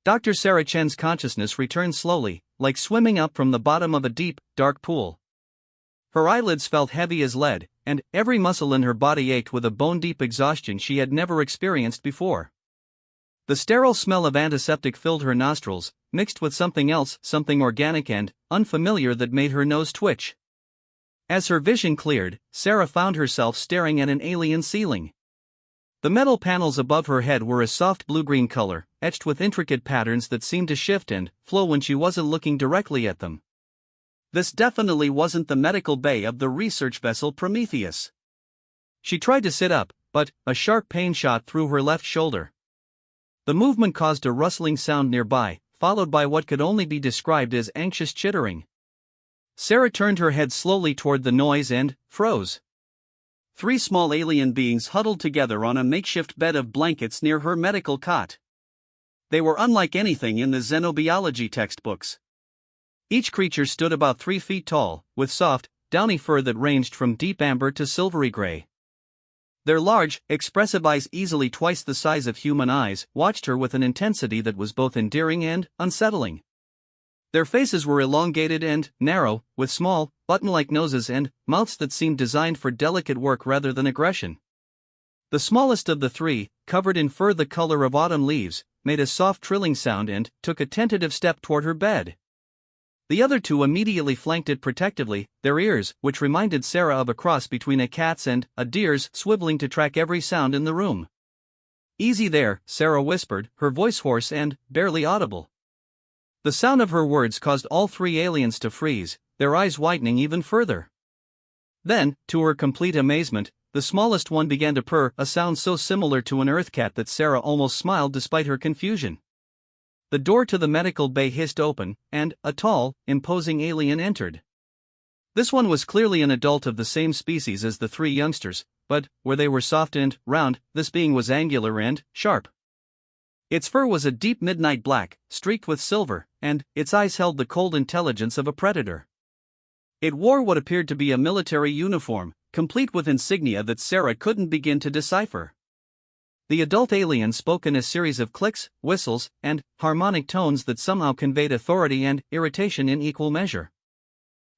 Dr. Sarah Chen's consciousness returned slowly, like swimming up from the bottom of a deep, dark pool. Her eyelids felt heavy as lead, and every muscle in her body ached with a bone-deep exhaustion she had never experienced before. The sterile smell of antiseptic filled her nostrils, mixed with something else, something organic and unfamiliar that made her nose twitch. As her vision cleared, Sarah found herself staring at an alien ceiling. The metal panels above her head were a soft blue-green color, etched with intricate patterns that seemed to shift and flow when she wasn't looking directly at them. This definitely wasn't the medical bay of the research vessel Prometheus. She tried to sit up, but a sharp pain shot through her left shoulder. The movement caused a rustling sound nearby, followed by what could only be described as anxious chittering. Sarah turned her head slowly toward the noise and froze. 3 small alien beings huddled together on a makeshift bed of blankets near her medical cot. They were unlike anything in the xenobiology textbooks. Each creature stood about 3 feet tall, with soft, downy fur that ranged from deep amber to silvery gray. Their large, expressive eyes, easily twice the size of human eyes, watched her with an intensity that was both endearing and unsettling. Their faces were elongated and narrow, with small, button-like noses and mouths that seemed designed for delicate work rather than aggression. The smallest of the 3, covered in fur the color of autumn leaves, made a soft trilling sound and took a tentative step toward her bed. The other 2 immediately flanked it protectively, their ears, which reminded Sarah of a cross between a cat's and a deer's, swiveling to track every sound in the room. "Easy there," Sarah whispered, her voice hoarse and barely audible. The sound of her words caused all 3 aliens to freeze, their eyes widening even further. Then, to her complete amazement, the smallest one began to purr, a sound so similar to an earth cat that Sarah almost smiled despite her confusion. The door to the medical bay hissed open, and a tall, imposing alien entered. This one was clearly an adult of the same species as the 3 youngsters, but where they were soft and round, this being was angular and sharp. Its fur was a deep midnight black, streaked with silver, and its eyes held the cold intelligence of a predator. It wore what appeared to be a military uniform, complete with insignia that Sarah couldn't begin to decipher. The adult alien spoke in a series of clicks, whistles, and harmonic tones that somehow conveyed authority and irritation in equal measure.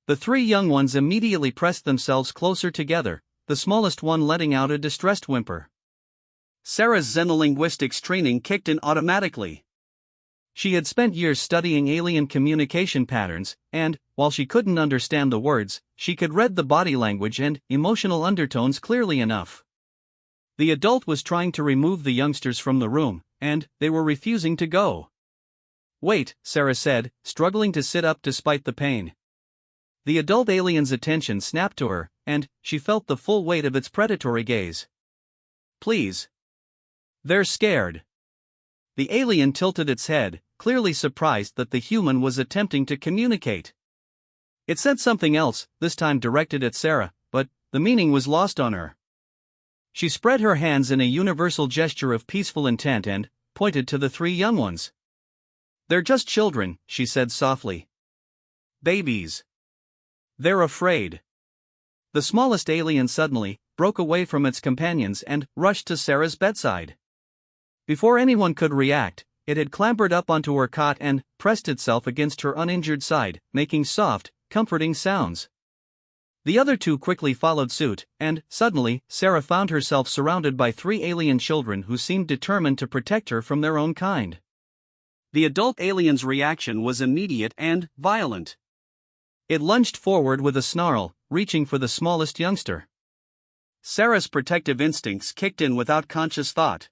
The 3 young ones immediately pressed themselves closer together, the smallest one letting out a distressed whimper. Sarah's xenolinguistics training kicked in automatically. She had spent years studying alien communication patterns, and, while she couldn't understand the words, she could read the body language and emotional undertones clearly enough. The adult was trying to remove the youngsters from the room, and they were refusing to go. "Wait," Sarah said, struggling to sit up despite the pain. The adult alien's attention snapped to her, and she felt the full weight of its predatory gaze. "Please. They're scared." The alien tilted its head, clearly surprised that the human was attempting to communicate. It said something else, this time directed at Sarah, but the meaning was lost on her. She spread her hands in a universal gesture of peaceful intent and pointed to the 3 young ones. "They're just children," she said softly. "Babies. They're afraid." The smallest alien suddenly broke away from its companions and rushed to Sarah's bedside. Before anyone could react, it had clambered up onto her cot and pressed itself against her uninjured side, making soft, comforting sounds. The other 2 quickly followed suit, and, suddenly, Sarah found herself surrounded by 3 alien children who seemed determined to protect her from their own kind. The adult alien's reaction was immediate and violent. It lunged forward with a snarl, reaching for the smallest youngster. Sarah's protective instincts kicked in without conscious thought.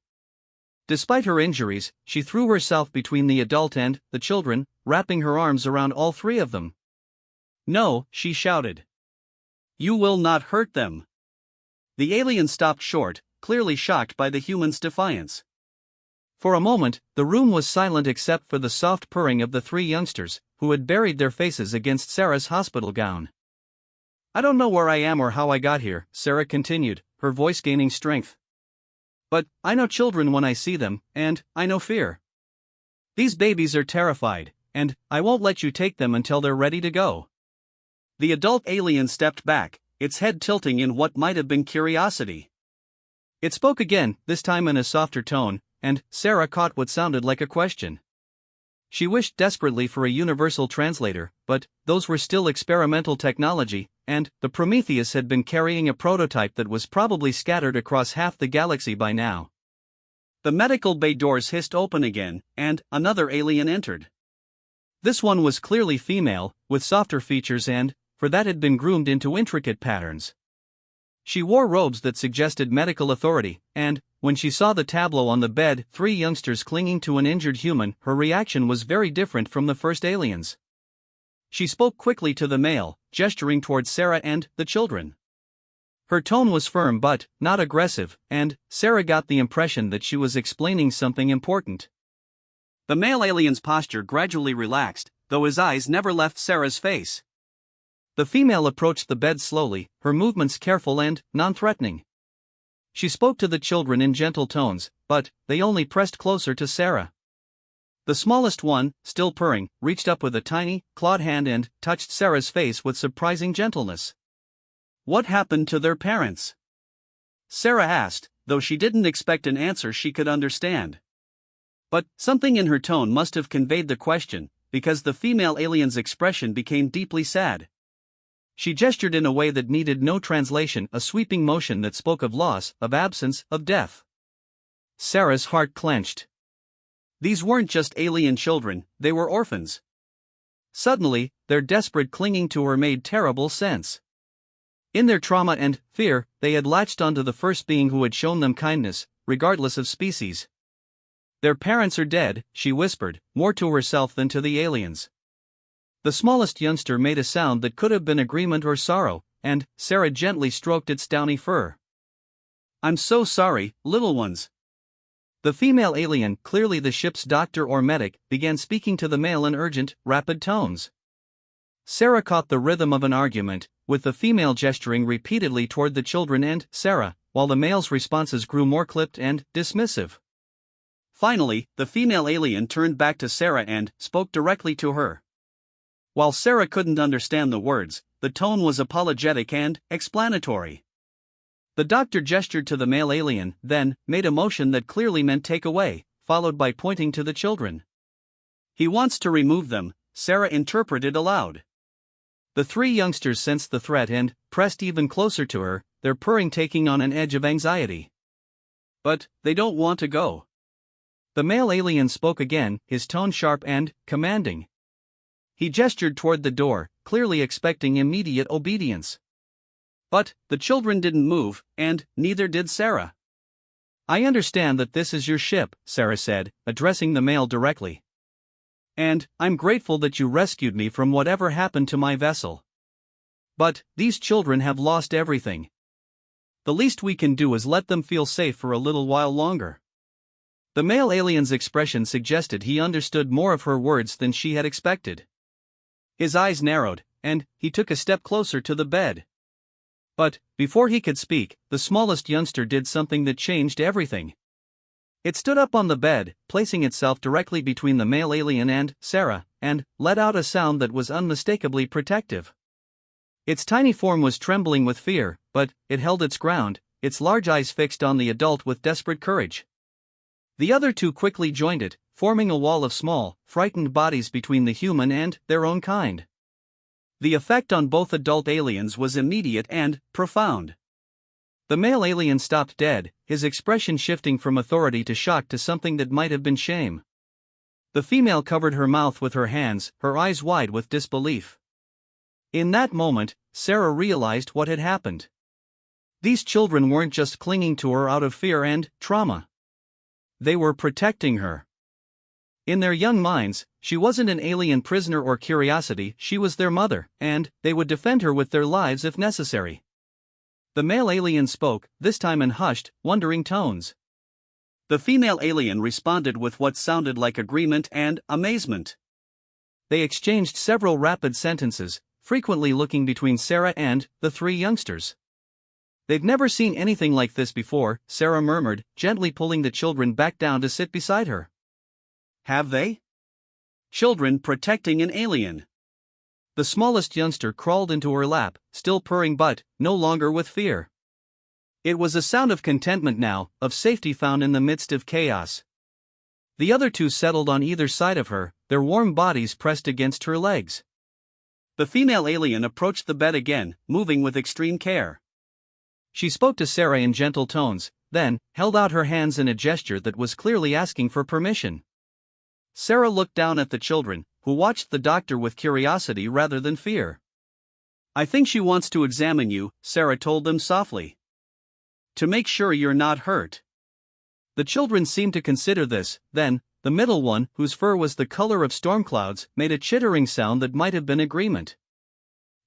Despite her injuries, she threw herself between the adult and the children, wrapping her arms around all 3 of them. "No," she shouted. "You will not hurt them." The alien stopped short, clearly shocked by the human's defiance. For a moment, the room was silent except for the soft purring of the 3 youngsters, who had buried their faces against Sarah's hospital gown. "I don't know where I am or how I got here," Sarah continued, her voice gaining strength. "But I know children when I see them, and I know fear. These babies are terrified, and I won't let you take them until they're ready to go." The adult alien stepped back, its head tilting in what might have been curiosity. It spoke again, this time in a softer tone, and Sarah caught what sounded like a question. She wished desperately for a universal translator, but those were still experimental technology, and the Prometheus had been carrying a prototype that was probably scattered across half the galaxy by now. The medical bay doors hissed open again, and another alien entered. This one was clearly female, with softer features and, for that, had been groomed into intricate patterns. She wore robes that suggested medical authority, and, when she saw the tableau on the bed, 3 youngsters clinging to an injured human, her reaction was very different from the first aliens. She spoke quickly to the male, gesturing towards Sarah and the children. Her tone was firm but not aggressive, and Sarah got the impression that she was explaining something important. The male alien's posture gradually relaxed, though his eyes never left Sarah's face. The female approached the bed slowly, her movements careful and non-threatening. She spoke to the children in gentle tones, but they only pressed closer to Sarah. The smallest one, still purring, reached up with a tiny, clawed hand and touched Sarah's face with surprising gentleness. "What happened to their parents?" Sarah asked, though she didn't expect an answer she could understand. But something in her tone must have conveyed the question, because the female alien's expression became deeply sad. She gestured in a way that needed no translation, a sweeping motion that spoke of loss, of absence, of death. Sarah's heart clenched. These weren't just alien children, they were orphans. Suddenly, their desperate clinging to her made terrible sense. In their trauma and fear, they had latched onto the first being who had shown them kindness, regardless of species. "Their parents are dead," she whispered, more to herself than to the aliens. The smallest youngster made a sound that could have been agreement or sorrow, and Sarah gently stroked its downy fur. "I'm so sorry, little ones." The female alien, clearly the ship's doctor or medic, began speaking to the male in urgent, rapid tones. Sarah caught the rhythm of an argument, with the female gesturing repeatedly toward the children and Sarah, while the male's responses grew more clipped and dismissive. Finally, the female alien turned back to Sarah and spoke directly to her. While Sarah couldn't understand the words, the tone was apologetic and explanatory. The doctor gestured to the male alien, then made a motion that clearly meant take away, followed by pointing to the children. "He wants to remove them," Sarah interpreted aloud. The 3 youngsters sensed the threat and pressed even closer to her, their purring taking on an edge of anxiety. "But they don't want to go." The male alien spoke again, his tone sharp and commanding. He gestured toward the door, clearly expecting immediate obedience. But the children didn't move, and neither did Sarah. "I understand that this is your ship," Sarah said, addressing the male directly. "And I'm grateful that you rescued me from whatever happened to my vessel. But these children have lost everything. The least we can do is let them feel safe for a little while longer." The male alien's expression suggested he understood more of her words than she had expected. His eyes narrowed, and he took a step closer to the bed. But, before he could speak, the smallest youngster did something that changed everything. It stood up on the bed, placing itself directly between the male alien and Sarah, and let out a sound that was unmistakably protective. Its tiny form was trembling with fear, but it held its ground, its large eyes fixed on the adult with desperate courage. The other 2 quickly joined it, forming a wall of small, frightened bodies between the human and their own kind. The effect on both adult aliens was immediate and profound. The male alien stopped dead, his expression shifting from authority to shock to something that might have been shame. The female covered her mouth with her hands, her eyes wide with disbelief. In that moment, Sarah realized what had happened. These children weren't just clinging to her out of fear and trauma. They were protecting her. In their young minds, she wasn't an alien prisoner or curiosity, she was their mother, and they would defend her with their lives if necessary. The male alien spoke, this time in hushed, wondering tones. The female alien responded with what sounded like agreement and amazement. They exchanged several rapid sentences, frequently looking between Sarah and the 3 youngsters. "They've never seen anything like this before," Sarah murmured, gently pulling the children back down to sit beside her. "Have they?" Children protecting an alien. The smallest youngster crawled into her lap, still purring but no longer with fear. It was a sound of contentment now, of safety found in the midst of chaos. The other two settled on either side of her, their warm bodies pressed against her legs. The female alien approached the bed again, moving with extreme care. She spoke to Sarah in gentle tones, then held out her hands in a gesture that was clearly asking for permission. Sarah looked down at the children, who watched the doctor with curiosity rather than fear. "I think she wants to examine you," Sarah told them softly. "To make sure you're not hurt." The children seemed to consider this. Then, the middle one, whose fur was the color of storm clouds, made a chittering sound that might have been agreement.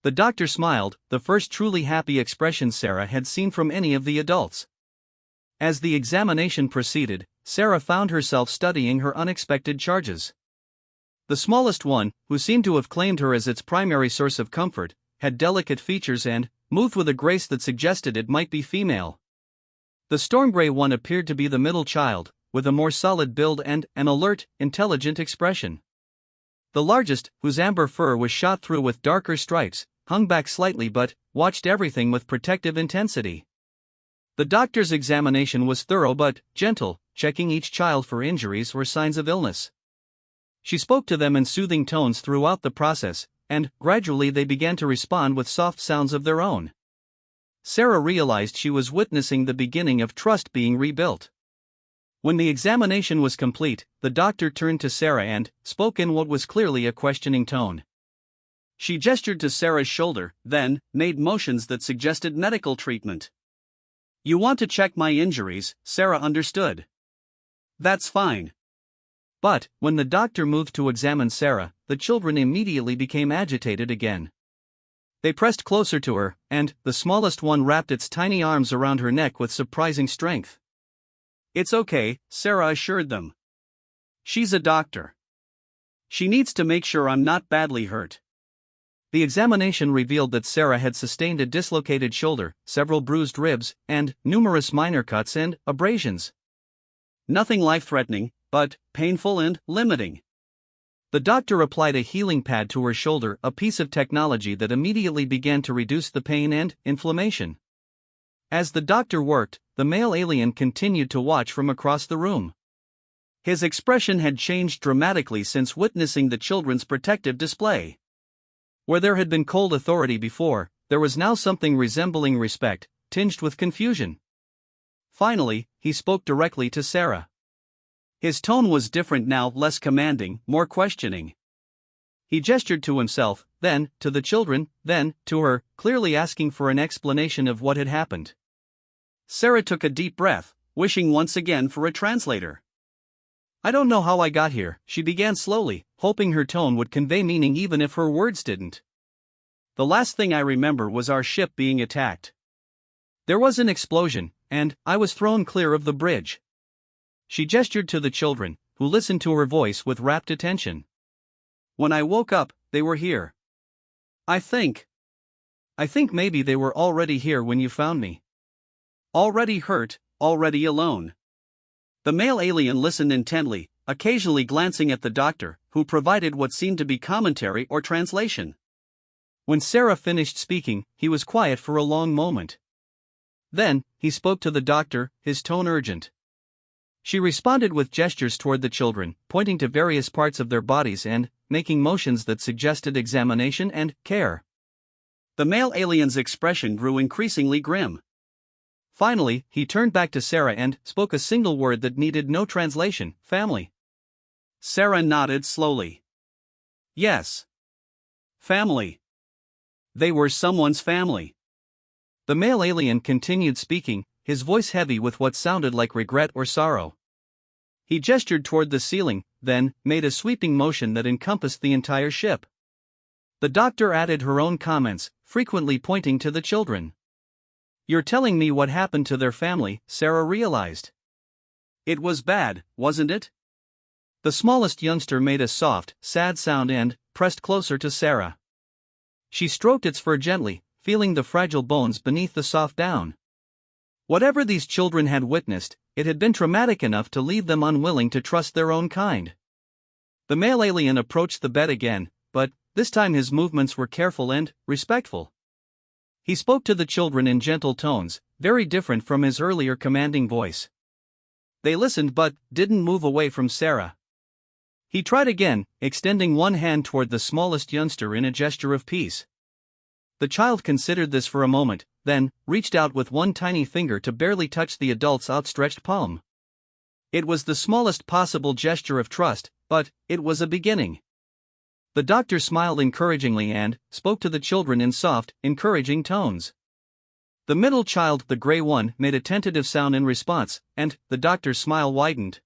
The doctor smiled, the first truly happy expression Sarah had seen from any of the adults. As the examination proceeded, Sarah found herself studying her unexpected charges. The smallest one, who seemed to have claimed her as its primary source of comfort, had delicate features and moved with a grace that suggested it might be female. The storm gray one appeared to be the middle child, with a more solid build and an alert, intelligent expression. The largest, whose amber fur was shot through with darker stripes, hung back slightly but watched everything with protective intensity. The doctor's examination was thorough but gentle, checking each child for injuries or signs of illness. She spoke to them in soothing tones throughout the process, and gradually they began to respond with soft sounds of their own. Sarah realized she was witnessing the beginning of trust being rebuilt. When the examination was complete, the doctor turned to Sarah and spoke in what was clearly a questioning tone. She gestured to Sarah's shoulder, then made motions that suggested medical treatment. "You want to check my injuries," Sarah understood. "That's fine." But when the doctor moved to examine Sarah, the children immediately became agitated again. They pressed closer to her, and the smallest one wrapped its tiny arms around her neck with surprising strength. "It's okay," Sarah assured them. "She's a doctor. She needs to make sure I'm not badly hurt." The examination revealed that Sarah had sustained a dislocated shoulder, several bruised ribs, and numerous minor cuts and abrasions. Nothing life-threatening, but painful and limiting. The doctor applied a healing pad to her shoulder, a piece of technology that immediately began to reduce the pain and inflammation. As the doctor worked, the male alien continued to watch from across the room. His expression had changed dramatically since witnessing the children's protective display. Where there had been cold authority before, there was now something resembling respect, tinged with confusion. Finally, he spoke directly to Sarah. His tone was different now, less commanding, more questioning. He gestured to himself, then to the children, then to her, clearly asking for an explanation of what had happened. Sarah took a deep breath, wishing once again for a translator. "I don't know how I got here," she began slowly, hoping her tone would convey meaning even if her words didn't. "The last thing I remember was our ship being attacked. There was an explosion, and I was thrown clear of the bridge." She gestured to the children, who listened to her voice with rapt attention. "When I woke up, they were here. I think maybe they were already here when you found me. Already hurt, already alone." The male alien listened intently, occasionally glancing at the doctor, who provided what seemed to be commentary or translation. When Sarah finished speaking, he was quiet for a long moment. Then, he spoke to the doctor, his tone urgent. She responded with gestures toward the children, pointing to various parts of their bodies and making motions that suggested examination and care. The male alien's expression grew increasingly grim. Finally, he turned back to Sarah and spoke a single word that needed no translation: family. Sarah nodded slowly. Yes. Family. They were someone's family. The male alien continued speaking, his voice heavy with what sounded like regret or sorrow. He gestured toward the ceiling, then made a sweeping motion that encompassed the entire ship. The doctor added her own comments, frequently pointing to the children. "You're telling me what happened to their family," Sarah realized. "It was bad, wasn't it?" The smallest youngster made a soft, sad sound and pressed closer to Sarah. She stroked its fur gently, feeling the fragile bones beneath the soft down. Whatever these children had witnessed, it had been traumatic enough to leave them unwilling to trust their own kind. The male alien approached the bed again, but this time his movements were careful and respectful. He spoke to the children in gentle tones, very different from his earlier commanding voice. They listened but didn't move away from Sarah. He tried again, extending one hand toward the smallest youngster in a gesture of peace. The child considered this for a moment, then reached out with one tiny finger to barely touch the adult's outstretched palm. It was the smallest possible gesture of trust, but it was a beginning. The doctor smiled encouragingly and spoke to the children in soft, encouraging tones. The middle child, the gray one, made a tentative sound in response, and the doctor's smile widened.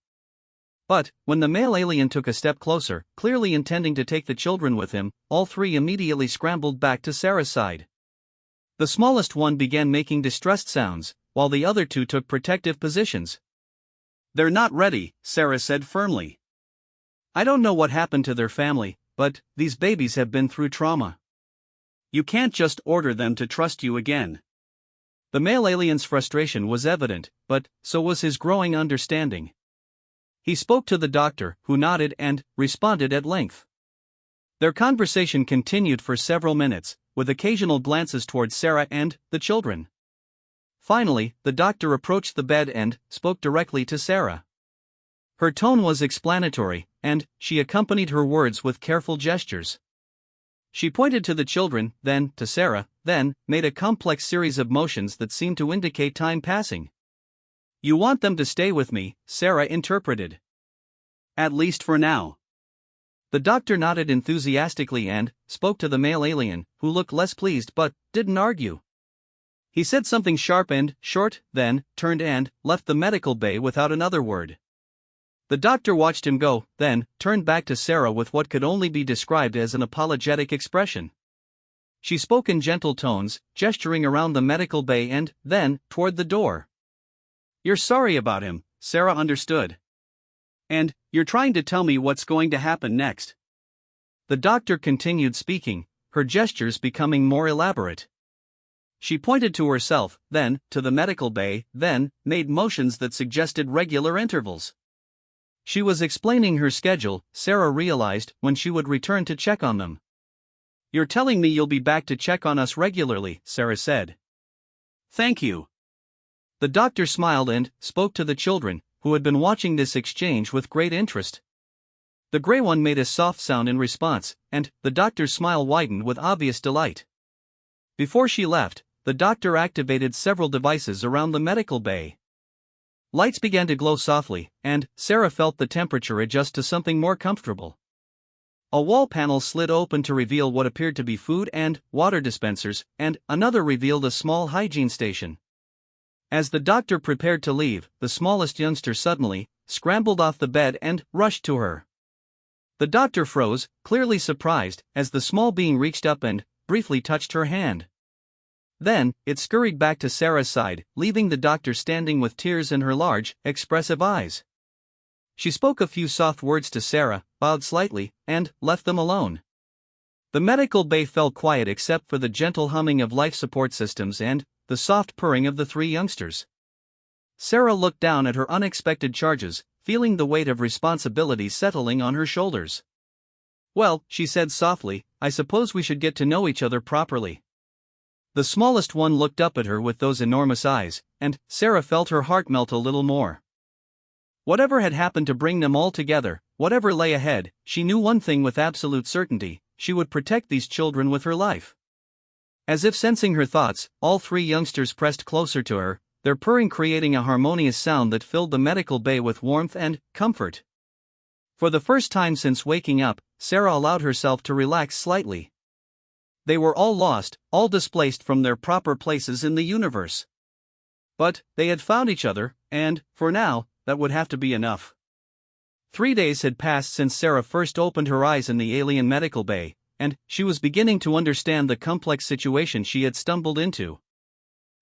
But when the male alien took a step closer, clearly intending to take the children with him, all three immediately scrambled back to Sarah's side. The smallest one began making distressed sounds, while the other two took protective positions. "They're not ready," Sarah said firmly. "I don't know what happened to their family, but these babies have been through trauma. You can't just order them to trust you again." The male alien's frustration was evident, but so was his growing understanding. He spoke to the doctor, who nodded and responded at length. Their conversation continued for several minutes, with occasional glances toward Sarah and the children. Finally, the doctor approached the bed and spoke directly to Sarah. Her tone was explanatory, and she accompanied her words with careful gestures. She pointed to the children, then to Sarah, then made a complex series of motions that seemed to indicate time passing. "You want them to stay with me," Sarah interpreted. "At least for now." The doctor nodded enthusiastically and spoke to the male alien, who looked less pleased but didn't argue. He said something sharp and short, then turned and left the medical bay without another word. The doctor watched him go, then turned back to Sarah with what could only be described as an apologetic expression. She spoke in gentle tones, gesturing around the medical bay and then toward the door. "You're sorry about him," Sarah understood. "And you're trying to tell me what's going to happen next." The doctor continued speaking, her gestures becoming more elaborate. She pointed to herself, then to the medical bay, then made motions that suggested regular intervals. She was explaining her schedule, Sarah realized, when she would return to check on them. "You're telling me you'll be back to check on us regularly," Sarah said. "Thank you." The doctor smiled and spoke to the children, who had been watching this exchange with great interest. The gray one made a soft sound in response, and the doctor's smile widened with obvious delight. Before she left, the doctor activated several devices around the medical bay. Lights began to glow softly, and Sarah felt the temperature adjust to something more comfortable. A wall panel slid open to reveal what appeared to be food and water dispensers, and another revealed a small hygiene station. As the doctor prepared to leave, the smallest youngster suddenly scrambled off the bed and rushed to her. The doctor froze, clearly surprised, as the small being reached up and briefly touched her hand. Then, it scurried back to Sarah's side, leaving the doctor standing with tears in her large, expressive eyes. She spoke a few soft words to Sarah, bowed slightly, and left them alone. The medical bay fell quiet except for the gentle humming of life support systems and the soft purring of the three youngsters. Sarah looked down at her unexpected charges, feeling the weight of responsibility settling on her shoulders. "Well," she said softly, "I suppose we should get to know each other properly." The smallest one looked up at her with those enormous eyes, and Sarah felt her heart melt a little more. Whatever had happened to bring them all together, whatever lay ahead, she knew one thing with absolute certainty: she would protect these children with her life. As if sensing her thoughts, all three youngsters pressed closer to her, their purring creating a harmonious sound that filled the medical bay with warmth and comfort. For the first time since waking up, Sarah allowed herself to relax slightly. They were all lost, all displaced from their proper places in the universe. But they had found each other, and, for now, that would have to be enough. 3 days had passed since Sarah first opened her eyes in the alien medical bay, and she was beginning to understand the complex situation she had stumbled into.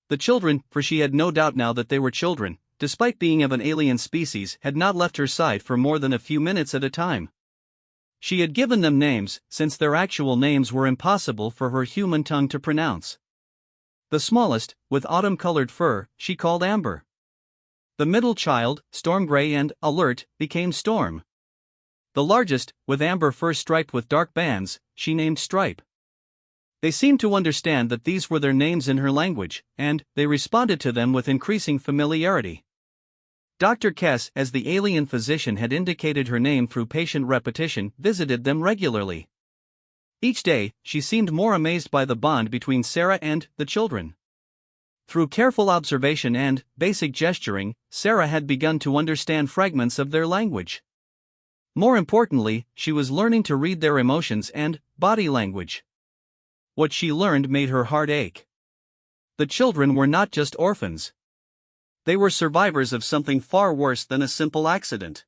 The children, for she had no doubt now that they were children, despite being of an alien species, had not left her side for more than a few minutes at a time. She had given them names, since their actual names were impossible for her human tongue to pronounce. The smallest, with autumn-colored fur, she called Amber. The middle child, Storm Gray and Alert, became Storm. The largest, with amber fur striped with dark bands, she named Stripe. They seemed to understand that these were their names in her language, and they responded to them with increasing familiarity. Dr. Kess, as the alien physician had indicated her name through patient repetition, visited them regularly. Each day, she seemed more amazed by the bond between Sarah and the children. Through careful observation and basic gesturing, Sarah had begun to understand fragments of their language. More importantly, she was learning to read their emotions and body language. What she learned made her heart ache. The children were not just orphans. They were survivors of something far worse than a simple accident.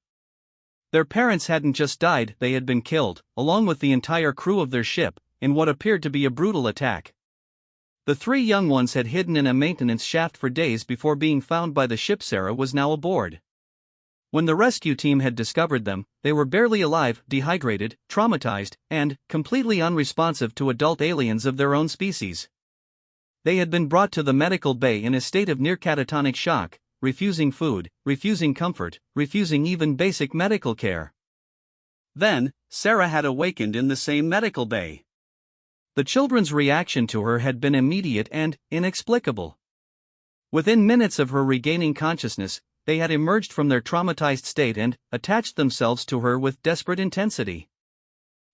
Their parents hadn't just died, they had been killed, along with the entire crew of their ship, in what appeared to be a brutal attack. The three young ones had hidden in a maintenance shaft for days before being found by the ship. Sarah was now aboard. When the rescue team had discovered them, they were barely alive, dehydrated, traumatized, and completely unresponsive to adult aliens of their own species. They had been brought to the medical bay in a state of near catatonic shock, refusing food, refusing comfort, refusing even basic medical care. Then, Sarah had awakened in the same medical bay. The children's reaction to her had been immediate and inexplicable. Within minutes of her regaining consciousness, they had emerged from their traumatized state and attached themselves to her with desperate intensity.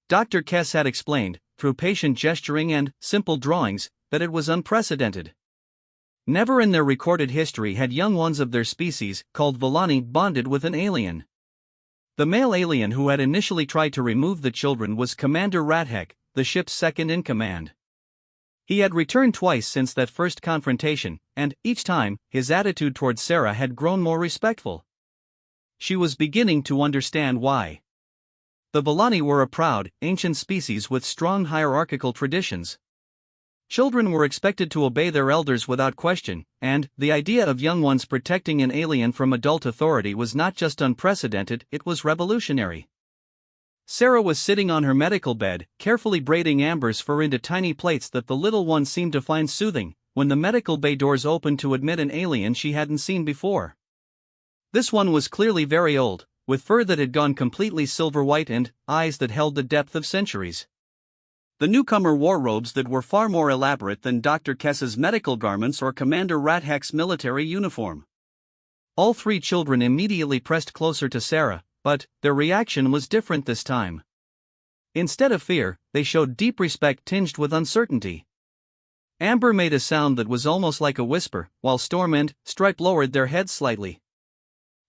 Dr. Kess had explained, through patient gesturing and simple drawings, that it was unprecedented. Never in their recorded history had young ones of their species, called Villani, bonded with an alien. The male alien who had initially tried to remove the children was Commander Radheck, the ship's second-in-command. He had returned twice since that first confrontation, and, each time, his attitude towards Sarah had grown more respectful. She was beginning to understand why. The Villani were a proud, ancient species with strong hierarchical traditions. Children were expected to obey their elders without question, and the idea of young ones protecting an alien from adult authority was not just unprecedented, it was revolutionary. Sarah was sitting on her medical bed, carefully braiding Amber's fur into tiny plaits that the little one seemed to find soothing, when the medical bay doors opened to admit an alien she hadn't seen before. This one was clearly very old, with fur that had gone completely silver white and eyes that held the depth of centuries. The newcomer wore robes that were far more elaborate than Dr. Kess's medical garments or Commander Radheck's military uniform. All three children immediately pressed closer to Sarah, but their reaction was different this time. Instead of fear, they showed deep respect tinged with uncertainty. Amber made a sound that was almost like a whisper, while Storm and Stripe lowered their heads slightly.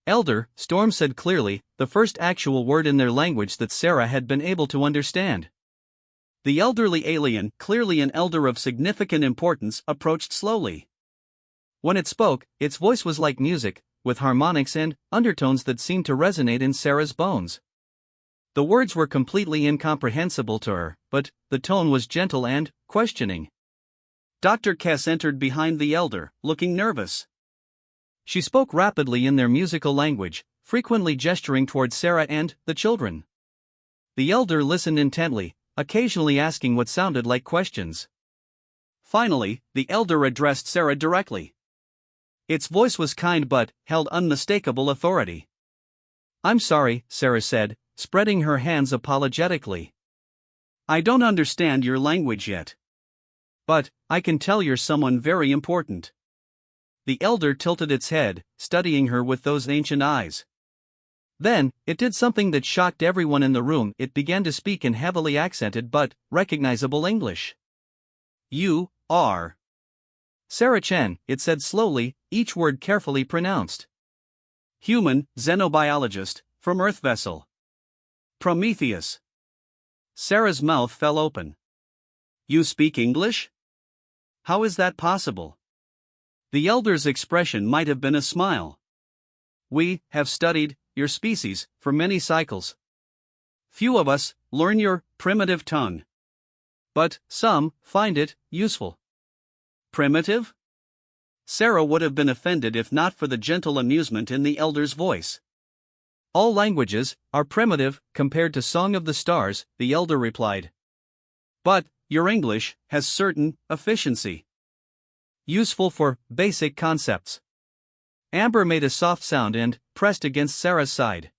Elder, Storm said clearly, the first actual word in their language that Sarah had been able to understand. The elderly alien, clearly an elder of significant importance, approached slowly. When it spoke, its voice was like music, with harmonics and undertones that seemed to resonate in Sarah's bones. The words were completely incomprehensible to her, but the tone was gentle and questioning. Dr. Kess entered behind the elder, looking nervous. She spoke rapidly in their musical language, frequently gesturing towards Sarah and the children. The elder listened intently, occasionally asking what sounded like questions. Finally, the elder addressed Sarah directly. Its voice was kind but held unmistakable authority. "I'm sorry," Sarah said, spreading her hands apologetically. "I don't understand your language yet. But I can tell you're someone very important." The elder tilted its head, studying her with those ancient eyes. Then, it did something that shocked everyone in the room. It began to speak in heavily accented but recognizable English. "You are Sarah Chen," it said slowly, each word carefully pronounced. "Human, xenobiologist, from Earth vessel. Prometheus." Sarah's mouth fell open. "You speak English? How is that possible?" The elder's expression might have been a smile. "We have studied your species for many cycles. Few of us learn your primitive tongue. But some find it useful." "Primitive?" Sarah would have been offended if not for the gentle amusement in the elder's voice. "All languages are primitive compared to Song of the Stars," the elder replied. "But your English has certain efficiency. Useful for basic concepts." Amber made a soft sound and pressed against Sarah's side.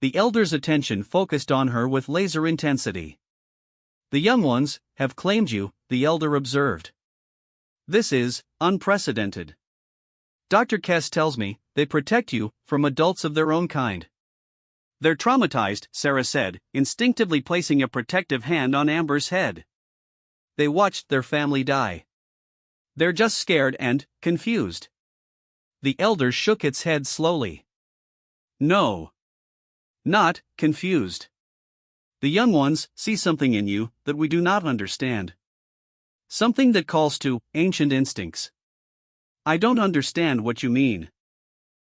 The elder's attention focused on her with laser intensity. "The young ones have claimed you," the elder observed. "This is unprecedented. Dr. Kess tells me they protect you from adults of their own kind. They're traumatized, Sarah said, instinctively placing a protective hand on Amber's head. They watched their family die. They're just scared and confused. The elder shook its head slowly. No. Not confused. The young ones see something in you that we do not understand. Something that calls to ancient instincts. I don't understand what you mean.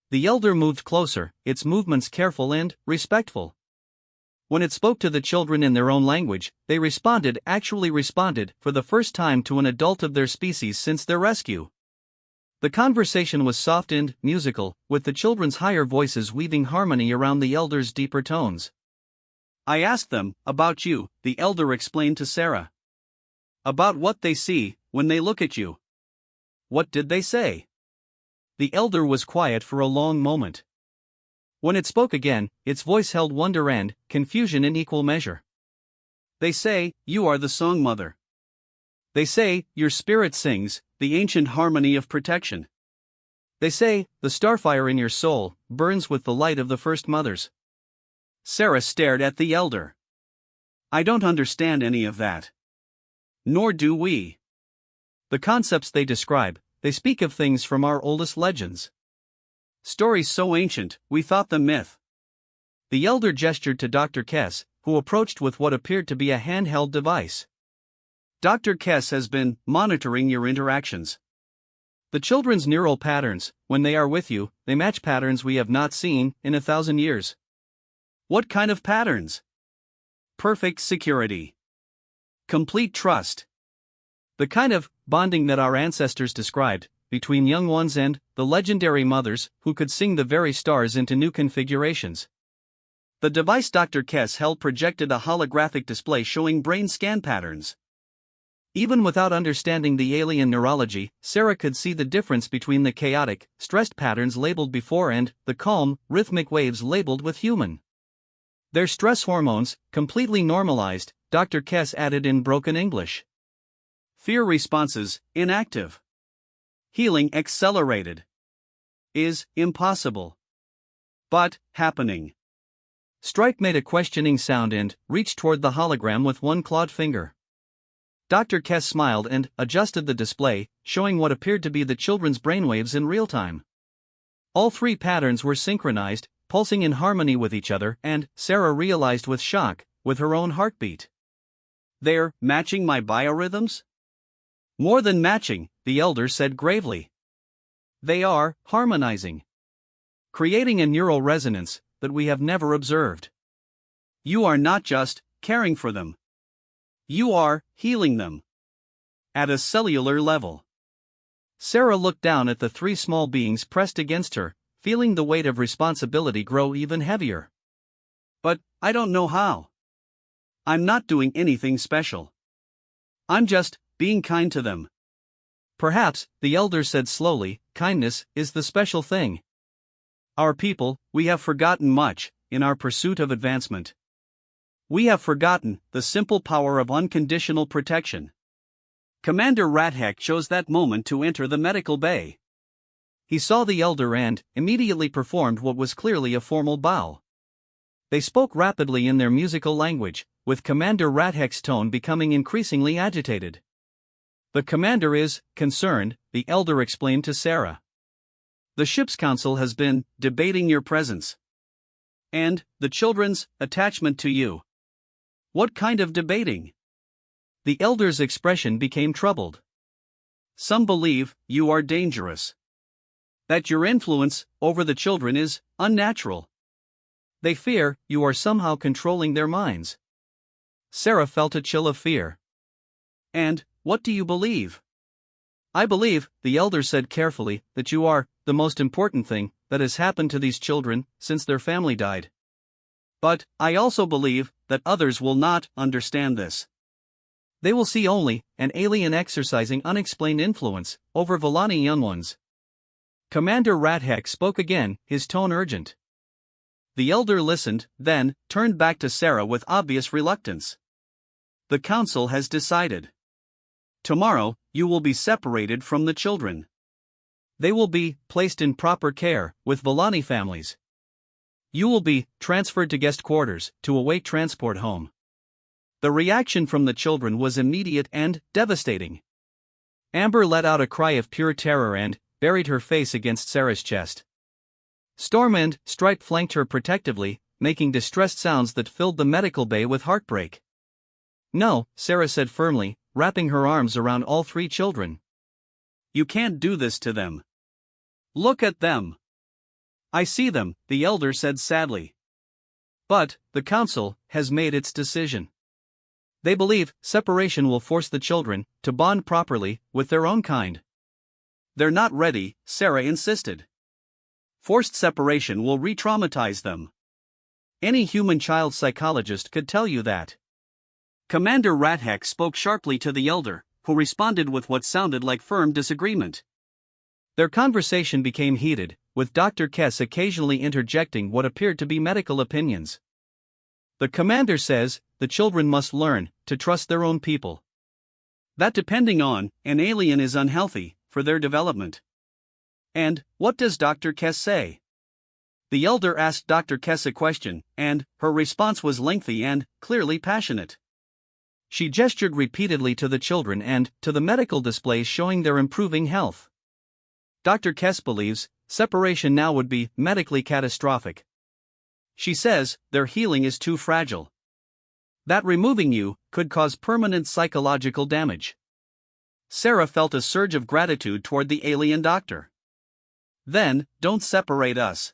The elder moved closer, its movements careful and respectful. When it spoke to the children in their own language, they actually responded for the first time to an adult of their species since their rescue. The conversation was soft and musical, with the children's higher voices weaving harmony around the elder's deeper tones. I asked them about you, the elder explained to Sarah. About what they see when they look at you. What did they say? The elder was quiet for a long moment. When it spoke again, its voice held wonder and confusion in equal measure. They say, you are the song mother. They say, your spirit sings, the ancient harmony of protection. They say, the starfire in your soul burns with the light of the first mothers. Sarah stared at the elder. I don't understand any of that. Nor do we. The concepts they describe, they speak of things from our oldest legends. Stories so ancient, we thought them myth. The elder gestured to Dr. Kess, who approached with what appeared to be a handheld device. Dr. Kess has been monitoring your interactions. The children's neural patterns, when they are with you, they match patterns we have not seen in 1,000 years. What kind of patterns? Perfect security. Complete trust. The kind of bonding that our ancestors described, between young ones and the legendary mothers who could sing the very stars into new configurations. The device Dr. Kess held projected a holographic display showing brain scan patterns. Even without understanding the alien neurology, Sarah could see the difference between the chaotic, stressed patterns labeled before and the calm, rhythmic waves labeled with human. Their stress hormones, completely normalized, Dr. Kess added in broken English. Fear responses, inactive. Healing accelerated. Is impossible. But happening. Strike made a questioning sound and reached toward the hologram with one clawed finger. Dr. Kess smiled and adjusted the display, showing what appeared to be the children's brainwaves in real time. All three patterns were synchronized, pulsing in harmony with each other, and Sarah realized with shock, with her own heartbeat. They're matching my biorhythms? More than matching, the elder said gravely. They are harmonizing. Creating a neural resonance that we have never observed. You are not just caring for them. You are healing them. At a cellular level. Sarah looked down at the three small beings pressed against her, feeling the weight of responsibility grow even heavier. But I don't know how. I'm not doing anything special. I'm just being kind to them. Perhaps, the elder said slowly, kindness is the special thing. Our people, we have forgotten much in our pursuit of advancement. We have forgotten the simple power of unconditional protection. Commander Ratheck chose that moment to enter the medical bay. He saw the elder and immediately performed what was clearly a formal bow. They spoke rapidly in their musical language, with Commander Ratheck's tone becoming increasingly agitated. The commander is concerned, the elder explained to Sarah. The ship's council has been debating your presence. And the children's attachment to you. What kind of debating? The elder's expression became troubled. Some believe you are dangerous. That your influence over the children is unnatural. They fear you are somehow controlling their minds. Sarah felt a chill of fear. And what do you believe? I believe, the elder said carefully, that you are the most important thing that has happened to these children since their family died. But I also believe that others will not understand this. They will see only an alien exercising unexplained influence over Volani young ones. Commander Ratheck spoke again, his tone urgent. The elder listened, then turned back to Sarah with obvious reluctance. The council has decided. Tomorrow, you will be separated from the children. They will be placed in proper care with Villani families. You will be transferred to guest quarters to await transport home. The reaction from the children was immediate and devastating. Amber let out a cry of pure terror and buried her face against Sarah's chest. Storm and Stripe flanked her protectively, making distressed sounds that filled the medical bay with heartbreak. No, Sarah said firmly, wrapping her arms around all three children. You can't do this to them. Look at them. I see them, the elder said sadly. But the council has made its decision. They believe separation will force the children to bond properly with their own kind. They're not ready, Sarah insisted. Forced separation will re-traumatize them. Any human child psychologist could tell you that. Commander Ratheck spoke sharply to the elder, who responded with what sounded like firm disagreement. Their conversation became heated, with Dr. Kess occasionally interjecting what appeared to be medical opinions. The commander says the children must learn to trust their own people. That depending on an alien is unhealthy for their development. And what does Dr. Kess say? The elder asked Dr. Kess a question, and her response was lengthy and clearly passionate. She gestured repeatedly to the children and to the medical displays showing their improving health. Dr. Kess believes separation now would be medically catastrophic. She says their healing is too fragile. That removing you could cause permanent psychological damage. Sarah felt a surge of gratitude toward the alien doctor. Then, don't separate us.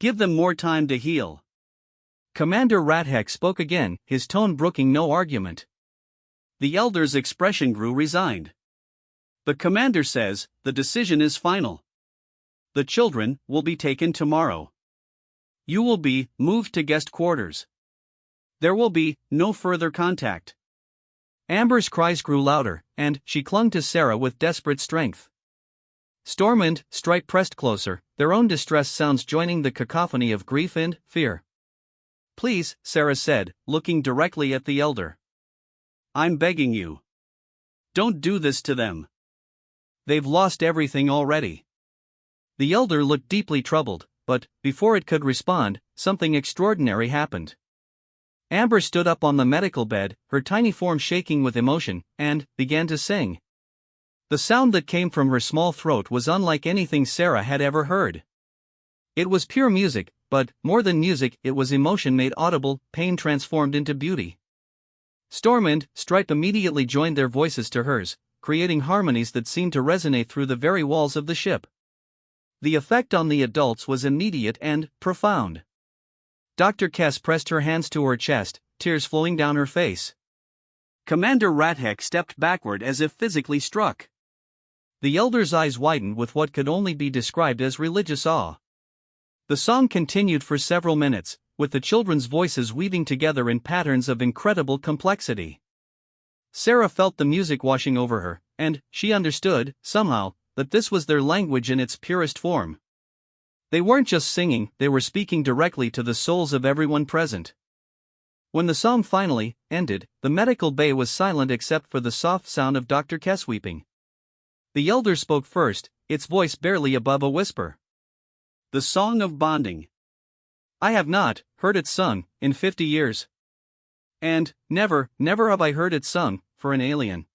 Give them more time to heal. Commander Ratheck spoke again, his tone brooking no argument. The elder's expression grew resigned. The commander says the decision is final. The children will be taken tomorrow. You will be moved to guest quarters. There will be no further contact. Amber's cries grew louder, and she clung to Sarah with desperate strength. Storm and Stripe pressed closer, their own distressed sounds joining the cacophony of grief and fear. Please, Sarah said, looking directly at the elder. I'm begging you. Don't do this to them. They've lost everything already. The elder looked deeply troubled, but before it could respond, something extraordinary happened. Amber stood up on the medical bed, her tiny form shaking with emotion, and began to sing. The sound that came from her small throat was unlike anything Sarah had ever heard. It was pure music, but more than music, it was emotion made audible, pain transformed into beauty. Storm and Stripe immediately joined their voices to hers, creating harmonies that seemed to resonate through the very walls of the ship. The effect on the adults was immediate and profound. Dr. Kess pressed her hands to her chest, tears flowing down her face. Commander Ratheck stepped backward as if physically struck. The elder's eyes widened with what could only be described as religious awe. The song continued for several minutes, with the children's voices weaving together in patterns of incredible complexity. Sarah felt the music washing over her, and she understood, somehow, that this was their language in its purest form. They weren't just singing, they were speaking directly to the souls of everyone present. When the song finally ended, the medical bay was silent except for the soft sound of Dr. Kess weeping. The elder spoke first, its voice barely above a whisper. The Song of Bonding. I have not heard it sung in 50 years. And never have I heard it sung for an alien.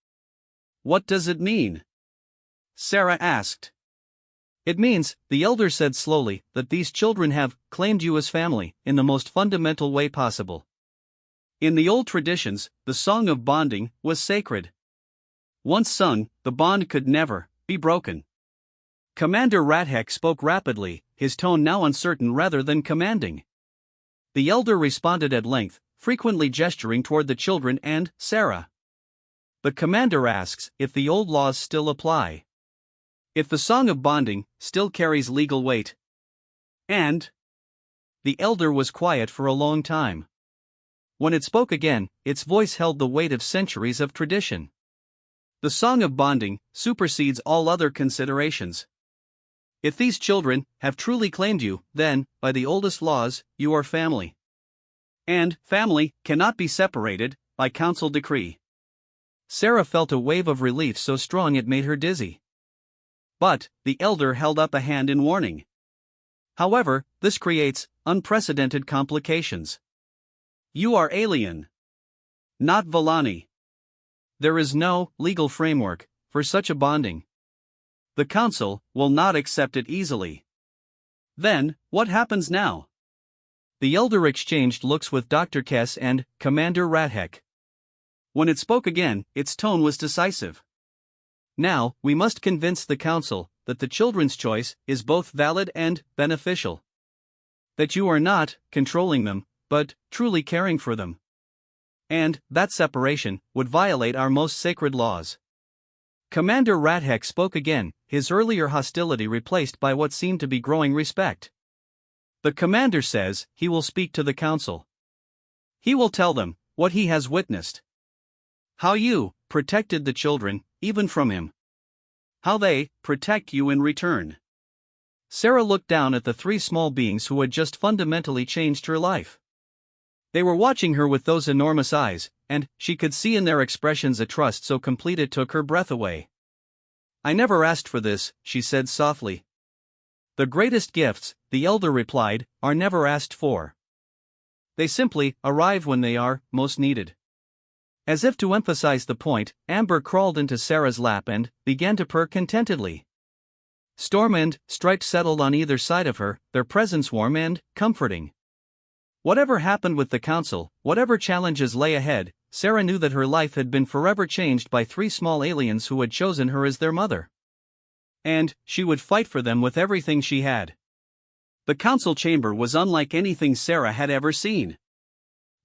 What does it mean? Sarah asked. It means, the elder said slowly, that these children have claimed you as family in the most fundamental way possible. In the old traditions, the Song of Bonding was sacred. Once sung, the bond could never be broken. Commander Ratheck spoke rapidly, his tone now uncertain rather than commanding. The elder responded at length, frequently gesturing toward the children and Sarah. The commander asks if the old laws still apply. If the Song of Bonding still carries legal weight. And the elder was quiet for a long time. When it spoke again, its voice held the weight of centuries of tradition. The Song of Bonding supersedes all other considerations. If these children have truly claimed you, then, by the oldest laws, you are family. And family cannot be separated by council decree. Sarah felt a wave of relief so strong it made her dizzy. but the elder held up a hand in warning. However, this creates unprecedented complications. You are alien, not Volani. There is no legal framework for such a bonding. The Council will not accept it easily. Then, what happens now? The elder exchanged looks with Dr. Kess and Commander Rathek. When it spoke again, its tone was decisive. Now, we must convince the Council that the children's choice is both valid and beneficial. That you are not controlling them, but truly caring for them. And that separation would violate our most sacred laws. Commander Rathek spoke again, his earlier hostility replaced by what seemed to be growing respect. The commander says he will speak to the Council. He will tell them what he has witnessed. How you protected the children, even from him. How they protect you in return. Sarah looked down at the three small beings who had just fundamentally changed her life. They were watching her with those enormous eyes, and she could see in their expressions a trust so complete it took her breath away. I never asked for this, she said softly. The greatest gifts, the elder replied, are never asked for. They simply arrive when they are most needed. As if to emphasize the point, Amber crawled into Sarah's lap and began to purr contentedly. Storm and Stripe settled on either side of her, their presence warm and comforting. Whatever happened with the Council, whatever challenges lay ahead, Sarah knew that her life had been forever changed by three small aliens who had chosen her as their mother. And she would fight for them with everything she had. The Council chamber was unlike anything Sarah had ever seen.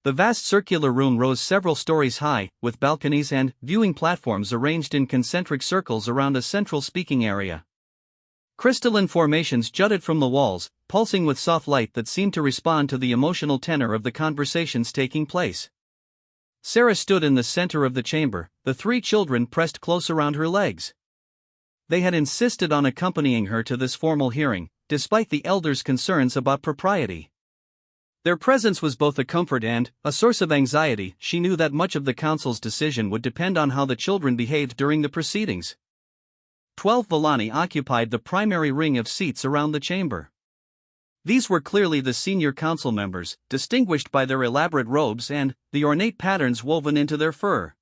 The vast circular room rose several stories high, with balconies and viewing platforms arranged in concentric circles around a central speaking area. Crystalline formations jutted from the walls, pulsing with soft light that seemed to respond to the emotional tenor of the conversations taking place. Sarah stood in the center of the chamber, the three children pressed close around her legs. They had insisted on accompanying her to this formal hearing, despite the elders' concerns about propriety. Their presence was both a comfort and a source of anxiety. She knew that much of the Council's decision would depend on how the children behaved during the proceedings. 12 Volani occupied the primary ring of seats around the chamber. These were clearly the senior council members, distinguished by their elaborate robes and the ornate patterns woven into their fur.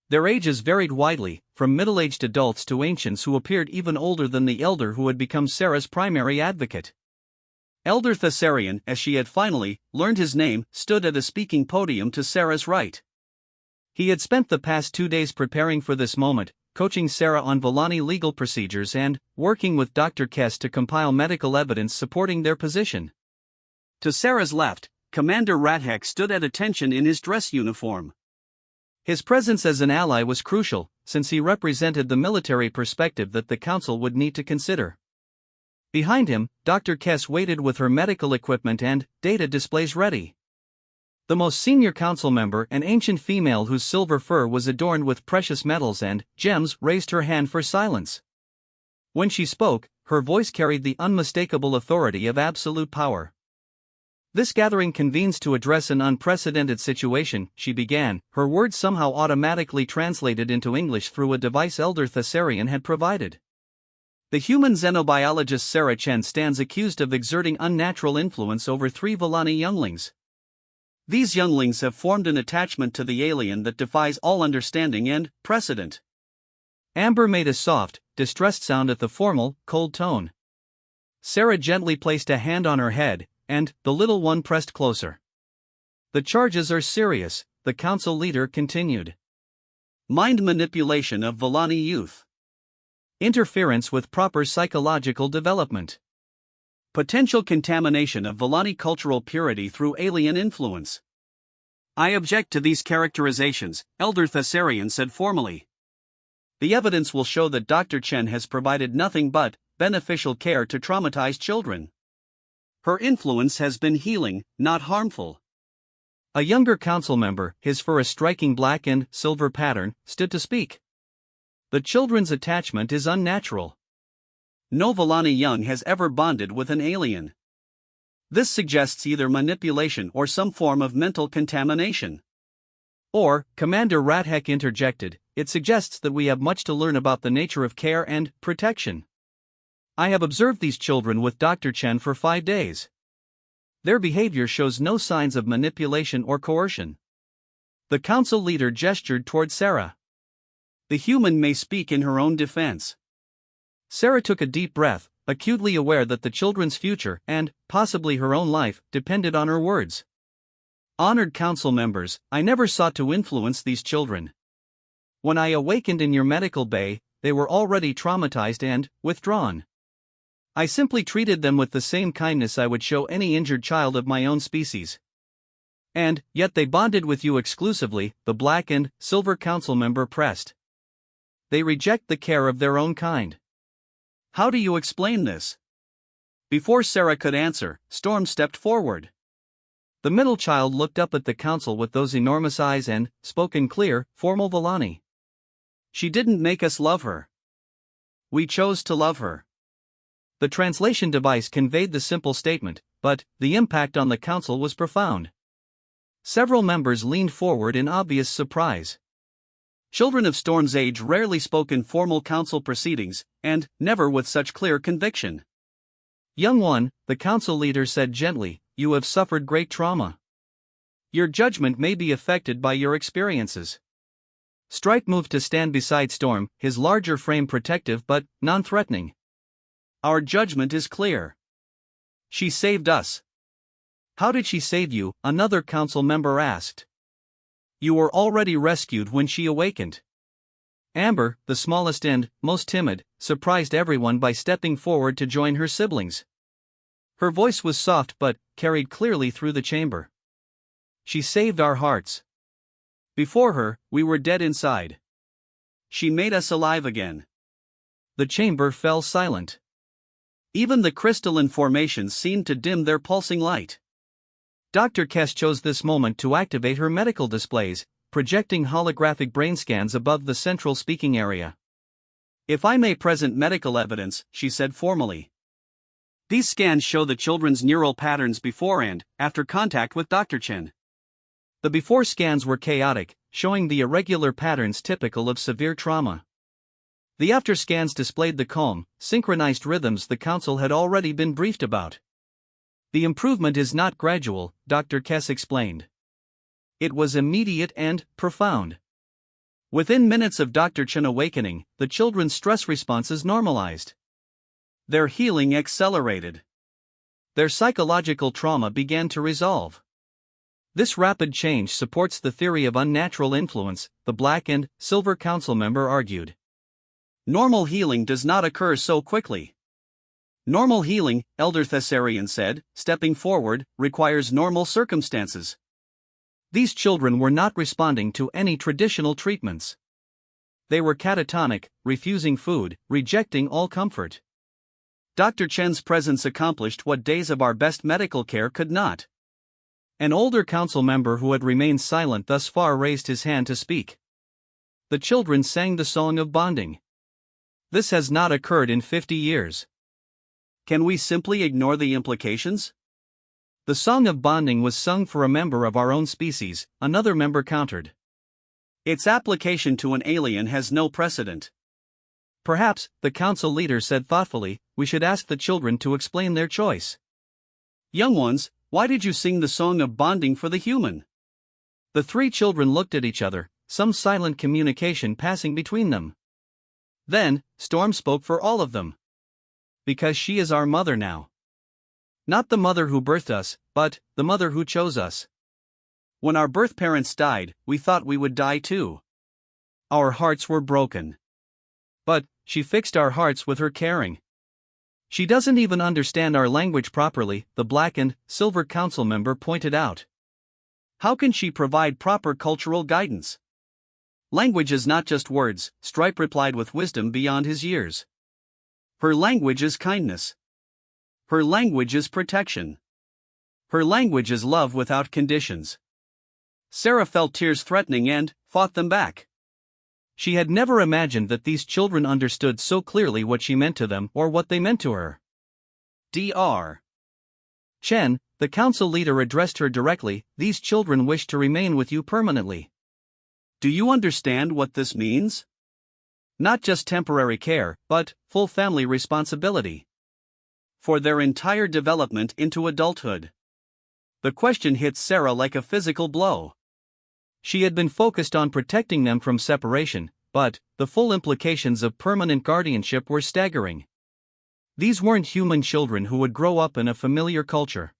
Their ages varied widely, from middle-aged adults to ancients who appeared even older than the elder who had become Sarah's primary advocate. Elder Thessarian, as she had finally learned his name, stood at a speaking podium to Sarah's right. He had spent the past 2 days preparing for this moment, coaching Sarah on Volani legal procedures and working with Dr. Kess to compile medical evidence supporting their position. To Sarah's left, Commander Rathek stood at attention in his dress uniform. His presence as an ally was crucial, since he represented the military perspective that the Council would need to consider. Behind him, Dr. Kess waited with her medical equipment and data displays ready. The most senior council member, an ancient female whose silver fur was adorned with precious metals and gems, raised her hand for silence. When she spoke, her voice carried the unmistakable authority of absolute power. This gathering convenes to address an unprecedented situation, she began, her words somehow automatically translated into English through a device Elder Thessarian had provided. The human xenobiologist Sarah Chen stands accused of exerting unnatural influence over 3 Volani younglings. These younglings have formed an attachment to the alien that defies all understanding and precedent. Amber made a soft, distressed sound at the formal, cold tone. Sarah gently placed a hand on her head, and the little one pressed closer. The charges are serious, the council leader continued. Mind manipulation of Volani youth. Interference with proper psychological development. Potential contamination of Volani cultural purity through alien influence. I object to these characterizations, Elder Thessarian said formally. The evidence will show that Dr. Chen has provided nothing but beneficial care to traumatized children. Her influence has been healing, not harmful. A younger council member, his fur a striking black and silver pattern, stood to speak. The children's attachment is unnatural. No Volani young has ever bonded with an alien. This suggests either manipulation or some form of mental contamination. Or, Commander Rathek interjected, it suggests that we have much to learn about the nature of care and protection. I have observed these children with Dr. Chen for 5 days. Their behavior shows no signs of manipulation or coercion. The council leader gestured toward Sarah. The human may speak in her own defense. Sarah took a deep breath, acutely aware that the children's future, and possibly her own life, depended on her words. Honored council members, I never sought to influence these children. When I awakened in your medical bay, they were already traumatized and withdrawn. I simply treated them with the same kindness I would show any injured child of my own species. And yet they bonded with you exclusively, the Black and Silver council member pressed. They reject the care of their own kind. How do you explain this? Before Sarah could answer, Storm stepped forward. The middle child looked up at the council with those enormous eyes and spoke in clear, formal Villani. She didn't make us love her. We chose to love her. The translation device conveyed the simple statement, but the impact on the council was profound. Several members leaned forward in obvious surprise. Children of Storm's age rarely spoke in formal council proceedings, and never with such clear conviction. Young one, the council leader said gently, you have suffered great trauma. Your judgment may be affected by your experiences. Stripe moved to stand beside Storm, his larger frame protective but non-threatening. Our judgment is clear. She saved us. How did she save you? Another council member asked. You were already rescued when she awakened. Amber, the smallest and most timid, surprised everyone by stepping forward to join her siblings. Her voice was soft but carried clearly through the chamber. She saved our hearts. Before her, we were dead inside. She made us alive again. The chamber fell silent. Even the crystalline formations seemed to dim their pulsing light. Dr. Kess chose this moment to activate her medical displays, projecting holographic brain scans above the central speaking area. If I may present medical evidence, she said formally. These scans show the children's neural patterns before and after contact with Dr. Chen. The before scans were chaotic, showing the irregular patterns typical of severe trauma. The after scans displayed the calm, synchronized rhythms the council had already been briefed about. The improvement is not gradual, Dr. Kess explained. It was immediate and profound. Within minutes of Dr. Chen awakening, the children's stress responses normalized. Their healing accelerated. Their psychological trauma began to resolve. This rapid change supports the theory of unnatural influence, the Black and Silver council member argued. Normal healing does not occur so quickly. Normal healing, Elder Thessarian said, stepping forward, requires normal circumstances. These children were not responding to any traditional treatments. They were catatonic, refusing food, rejecting all comfort. Dr. Chen's presence accomplished what days of our best medical care could not. An older council member who had remained silent thus far raised his hand to speak. The children sang the song of bonding. This has not occurred in 50 years. Can we simply ignore the implications? The song of bonding was sung for a member of our own species, another member countered. Its application to an alien has no precedent. Perhaps, the council leader said thoughtfully, we should ask the children to explain their choice. Young ones, why did you sing the song of bonding for the human? The three children looked at each other, some silent communication passing between them. Then, Storm spoke for all of them. Because she is our mother now. Not the mother who birthed us, but the mother who chose us. When our birth parents died, we thought we would die too. Our hearts were broken. But she fixed our hearts with her caring. She doesn't even understand our language properly, the Black and Silver council member pointed out. How can she provide proper cultural guidance? Language is not just words, Stripe replied with wisdom beyond his years. Her language is kindness. Her language is protection. Her language is love without conditions. Sarah felt tears threatening and fought them back. She had never imagined that these children understood so clearly what she meant to them or what they meant to her. Dr. Chen, the council leader addressed her directly, these children wish to remain with you permanently. Do you understand what this means? Not just temporary care, but full family responsibility. for their entire development into adulthood. The question hit Sarah like a physical blow. She had been focused on protecting them from separation, but the full implications of permanent guardianship were staggering. These weren't human children who would grow up in a familiar culture.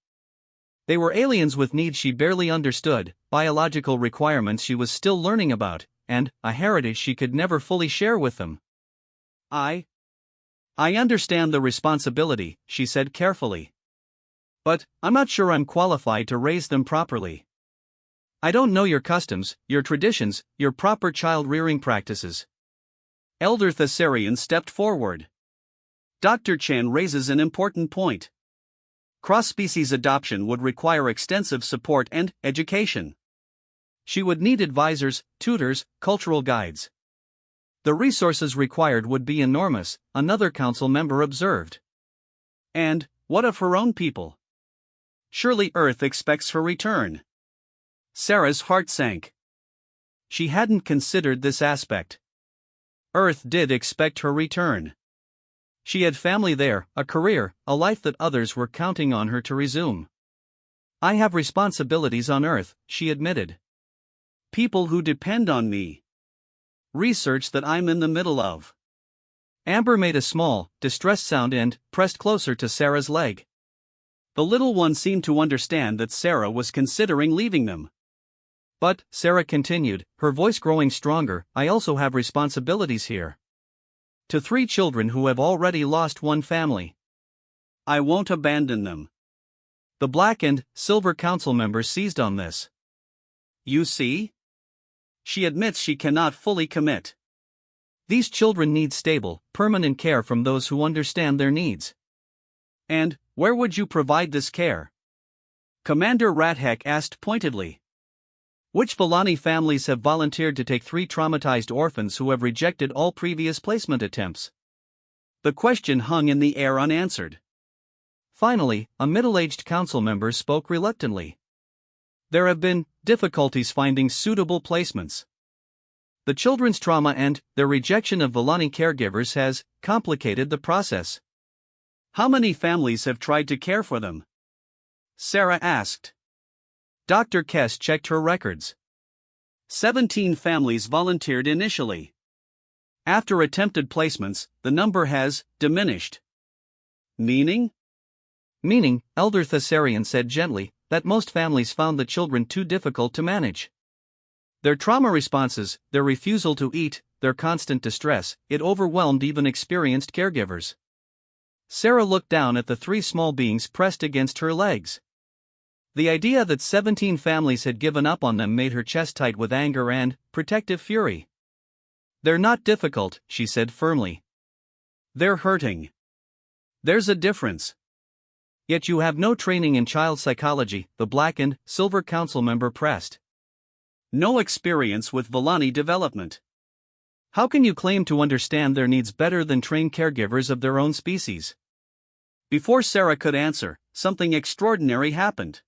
They were aliens with needs she barely understood, biological requirements she was still learning about, and a heritage she could never fully share with them. I understand the responsibility, she said carefully. But I'm not sure I'm qualified to raise them properly. I don't know your customs, your traditions, your proper child-rearing practices. Elder Thessarian stepped forward. Dr. Chen raises an important point. Cross-species adoption would require extensive support and education. She would need advisors, tutors, cultural guides. The resources required would be enormous, another council member observed. And what of her own people? Surely Earth expects her return. Sarah's heart sank. She hadn't considered this aspect. Earth did expect her return. She had family there, a career, a life that others were counting on her to resume. I have responsibilities on Earth, she admitted. People who depend on me. Research that I'm in the middle of. Amber made a small, distressed sound and pressed closer to Sarah's leg. The little one seemed to understand that Sarah was considering leaving them. But, Sarah continued, her voice growing stronger, I also have responsibilities here. To 3 children who have already lost one family. I won't abandon them. The Black and Silver Council members seized on this. You see? She admits she cannot fully commit. These children need stable, permanent care from those who understand their needs. And where would you provide this care? Commander Rathek asked pointedly. Which Volani families have volunteered to take 3 traumatized orphans who have rejected all previous placement attempts? The question hung in the air unanswered. Finally, a middle-aged council member spoke reluctantly. There have been difficulties finding suitable placements. The children's trauma and their rejection of Volani caregivers has complicated the process. How many families have tried to care for them? Sarah asked. Dr. Kess checked her records. 17 families volunteered initially. After attempted placements, the number has diminished. Meaning? Meaning, Elder Thessarian said gently, that most families found the children too difficult to manage. Their trauma responses, their refusal to eat, their constant distress, it overwhelmed even experienced caregivers. Sarah looked down at the 3 small beings pressed against her legs. The idea that 17 families had given up on them made her chest tight with anger and protective fury. They're not difficult, she said firmly. They're hurting. There's a difference. Yet you have no training in child psychology, the Black and Silver Council member pressed. No experience with Volani development. How can you claim to understand their needs better than trained caregivers of their own species? Before Sarah could answer, something extraordinary happened.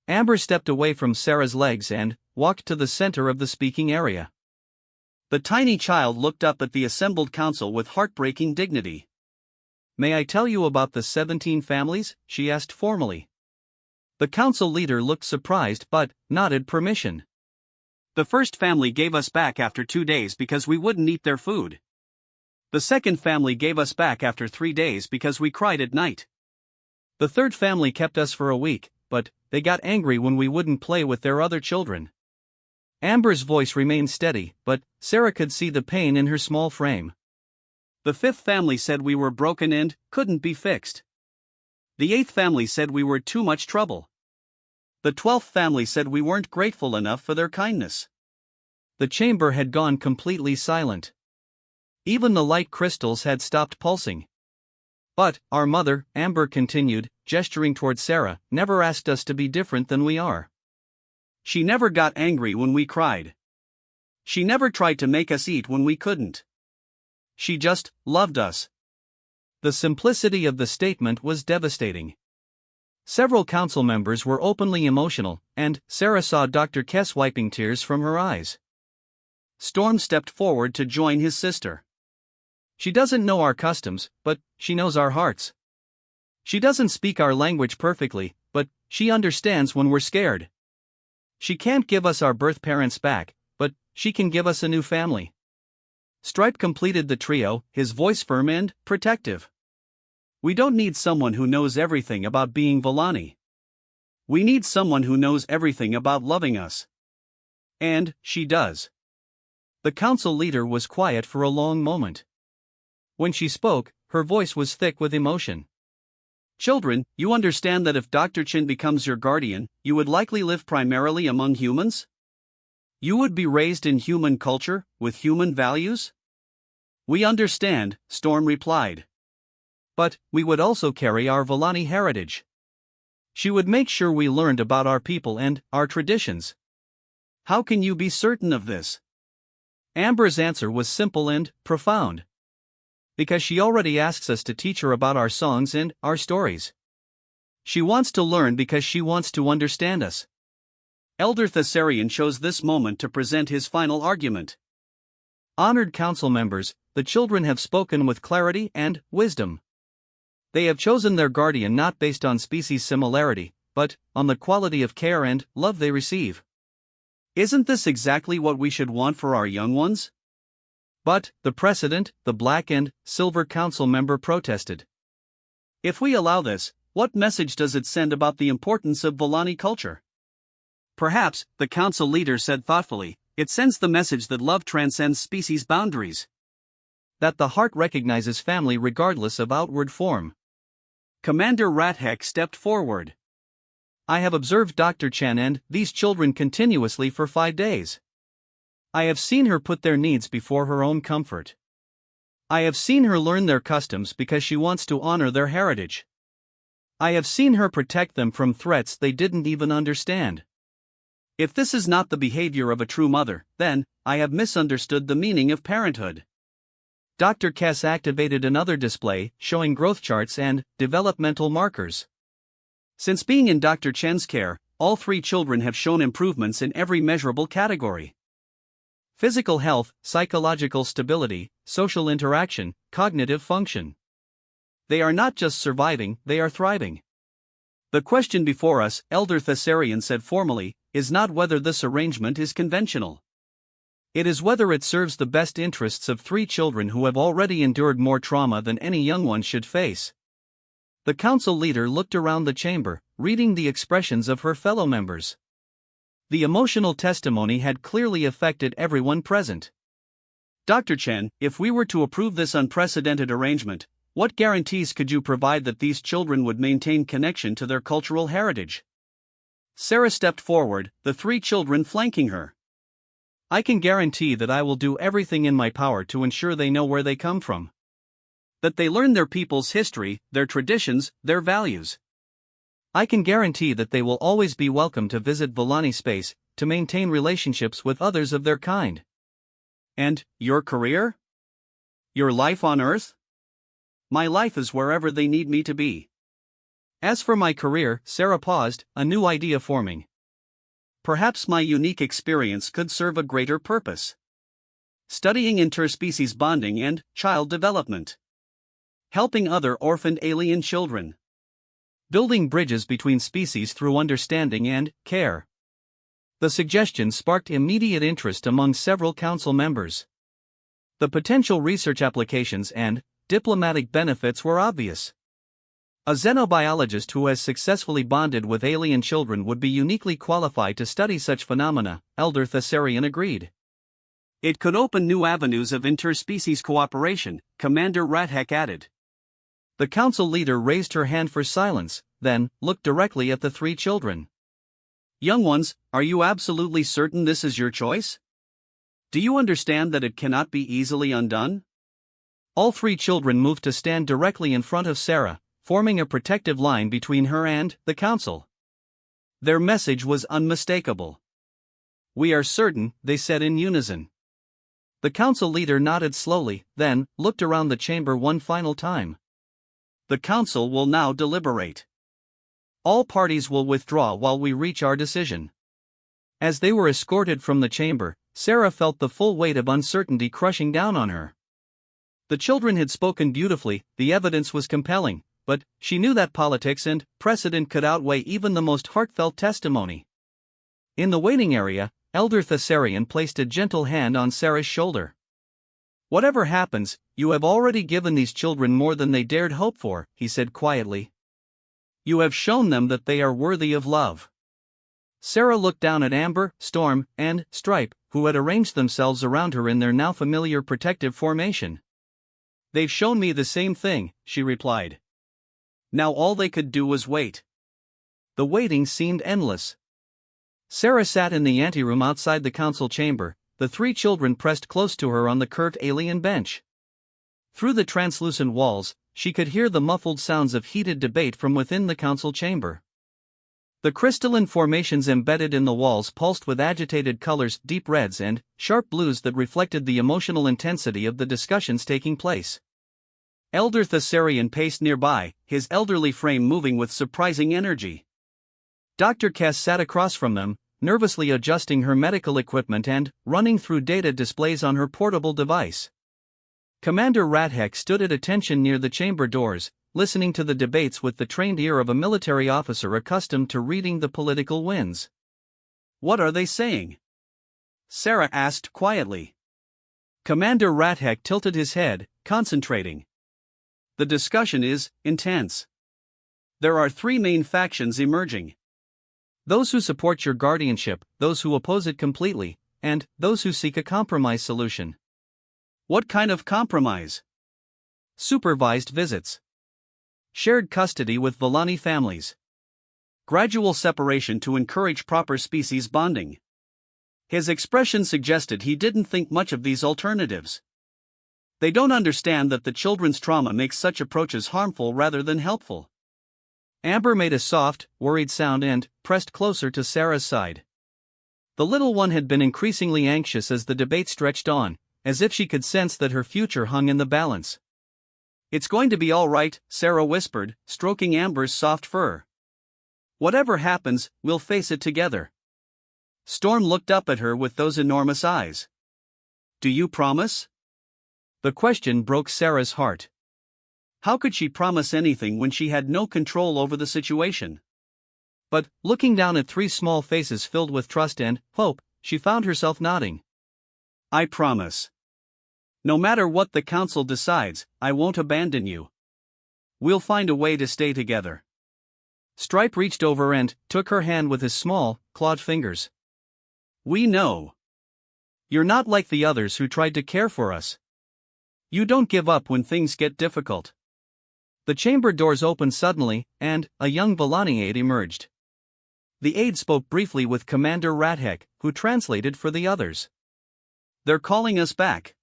Amber stepped away from Sarah's legs and walked to the center of the speaking area. The tiny child looked up at the assembled council with heartbreaking dignity. May I tell you about the 17 families? She asked formally. The council leader looked surprised but nodded permission. The first family gave us back after 2 days because we wouldn't eat their food. The second family gave us back after 3 days because we cried at night. The third family kept us for a week, but they got angry when we wouldn't play with their other children. Amber's voice remained steady, but Sarah could see the pain in her small frame. The 5th family said we were broken and couldn't be fixed. The 8th family said we were too much trouble. The 12th family said we weren't grateful enough for their kindness. The chamber had gone completely silent. Even the light crystals had stopped pulsing. But our mother, Amber continued, gesturing toward Sarah, never asked us to be different than we are. She never got angry when we cried. She never tried to make us eat when we couldn't. She just loved us. The simplicity of the statement was devastating. Several council members were openly emotional, and Sarah saw Dr. Kess wiping tears from her eyes. Storm stepped forward to join his sister. She doesn't know our customs, but she knows our hearts. She doesn't speak our language perfectly, but she understands when we're scared. She can't give us our birth parents back, but she can give us a new family." Stripe completed the trio, his voice firm and protective. "We don't need someone who knows everything about being Volani. We need someone who knows everything about loving us." And she does. The council leader was quiet for a long moment. When she spoke, her voice was thick with emotion. "Children, you understand that if Dr. Chin becomes your guardian, you would likely live primarily among humans? You would be raised in human culture, with human values?" "We understand," Storm replied. "But we would also carry our Volani heritage. She would make sure we learned about our people and our traditions." "How can you be certain of this?" Amber's answer was simple and profound. "Because she already asks us to teach her about our songs and our stories. She wants to learn because she wants to understand us." Elder Thessarian chose this moment to present his final argument. "Honored council members, the children have spoken with clarity and wisdom. They have chosen their guardian not based on species similarity, but on the quality of care and love they receive. Isn't this exactly what we should want for our young ones?" But the precedent, the Black and Silver Council member protested. "If we allow this, what message does it send about the importance of Volani culture?" "Perhaps," the council leader said thoughtfully, "it sends the message that love transcends species boundaries. That the heart recognizes family regardless of outward form." Commander Rathek stepped forward. "I have observed Dr. Chen and these children continuously for 5 days. I have seen her put their needs before her own comfort. I have seen her learn their customs because she wants to honor their heritage. I have seen her protect them from threats they didn't even understand. If this is not the behavior of a true mother, then I have misunderstood the meaning of parenthood." Dr. Kess activated another display, showing growth charts and developmental markers. Since being in Dr. Chen's care, all 3 children have shown improvements in every measurable category. Physical health, psychological stability, social interaction, cognitive function. They are not just surviving, they are thriving. "The question before us," Elder Thessarian said formally, "is not whether this arrangement is conventional. It is whether it serves the best interests of 3 children who have already endured more trauma than any young one should face." The council leader looked around the chamber, reading the expressions of her fellow members. The emotional testimony had clearly affected everyone present. "Dr. Chen, if we were to approve this unprecedented arrangement, what guarantees could you provide that these children would maintain connection to their cultural heritage?" Sarah stepped forward, the 3 children flanking her. "I can guarantee that I will do everything in my power to ensure they know where they come from. That they learn their people's history, their traditions, their values. I can guarantee that they will always be welcome to visit Volani space, to maintain relationships with others of their kind." "And your career? Your life on Earth?" "My life is wherever they need me to be." "As for my career," Sarah paused, a new idea forming. "Perhaps my unique experience could serve a greater purpose. Studying interspecies bonding and child development. Helping other orphaned alien children. Building bridges between species through understanding and care." The suggestion sparked immediate interest among several council members. The potential research applications and diplomatic benefits were obvious. A xenobiologist who has successfully bonded with alien children would be uniquely qualified to study such phenomena, Elder Thessarian agreed. "It could open new avenues of interspecies cooperation," Commander Rathek added. The council leader raised her hand for silence, then looked directly at the 3 children. "Young ones, are you absolutely certain this is your choice? Do you understand that it cannot be easily undone?" All 3 children moved to stand directly in front of Sarah, forming a protective line between her and the council. Their message was unmistakable. "We are certain," they said in unison. The council leader nodded slowly, then looked around the chamber one final time. "The council will now deliberate. All parties will withdraw while we reach our decision." As they were escorted from the chamber, Sarah felt the full weight of uncertainty crushing down on her. The children had spoken beautifully, the evidence was compelling, but she knew that politics and precedent could outweigh even the most heartfelt testimony. In the waiting area, Elder Thessarian placed a gentle hand on Sarah's shoulder. "Whatever happens, you have already given these children more than they dared hope for," he said quietly. "You have shown them that they are worthy of love." Sarah looked down at Amber, Storm, and Stripe, who had arranged themselves around her in their now familiar protective formation. "They've shown me the same thing," she replied. Now all they could do was wait. The waiting seemed endless. Sarah sat in the anteroom outside the council chamber, the three children pressed close to her on the curved alien bench. Through the translucent walls, she could hear the muffled sounds of heated debate from within the council chamber. The crystalline formations embedded in the walls pulsed with agitated colors, deep reds and sharp blues that reflected the emotional intensity of the discussions taking place. Elder Thessarian paced nearby, his elderly frame moving with surprising energy. Dr. Kess sat across from them, nervously adjusting her medical equipment and running through data displays on her portable device. Commander Rathek stood at attention near the chamber doors, listening to the debates with the trained ear of a military officer accustomed to reading the political winds. "What are they saying?" Sarah asked quietly. Commander Rathek tilted his head, concentrating. "The discussion is intense. There are three main factions emerging. Those who support your guardianship, those who oppose it completely, and those who seek a compromise solution." "What kind of compromise?" "Supervised visits. Shared custody with Villani families. Gradual separation to encourage proper species bonding." His expression suggested he didn't think much of these alternatives. "They don't understand that the children's trauma makes such approaches harmful rather than helpful." Amber made a soft, worried sound and pressed closer to Sarah's side. The little one had been increasingly anxious as the debate stretched on, as if she could sense that her future hung in the balance. "It's going to be all right," Sarah whispered, stroking Amber's soft fur. "Whatever happens, we'll face it together." Storm looked up at her with those enormous eyes. "Do you promise?" The question broke Sarah's heart. How could she promise anything when she had no control over the situation? But, looking down at three small faces filled with trust and hope, she found herself nodding. "I promise. No matter what the council decides, I won't abandon you. We'll find a way to stay together." Stripe reached over and took her hand with his small, clawed fingers. "We know. You're not like the others who tried to care for us. You don't give up when things get difficult." The chamber doors opened suddenly, and a young Villani aide emerged. The aide spoke briefly with Commander Rathek, who translated for the others. "They're calling us back.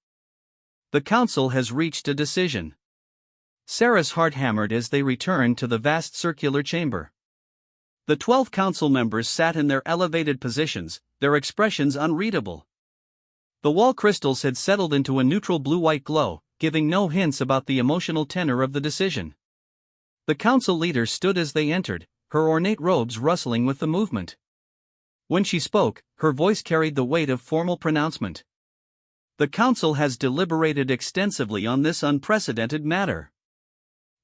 The council has reached a decision." Sarah's heart hammered as they returned to the vast circular chamber. The 12 council members sat in their elevated positions, their expressions unreadable. The wall crystals had settled into a neutral blue-white glow, giving no hints about the emotional tenor of the decision. The council leader stood as they entered, her ornate robes rustling with the movement. When she spoke, her voice carried the weight of formal pronouncement. "The council has deliberated extensively on this unprecedented matter.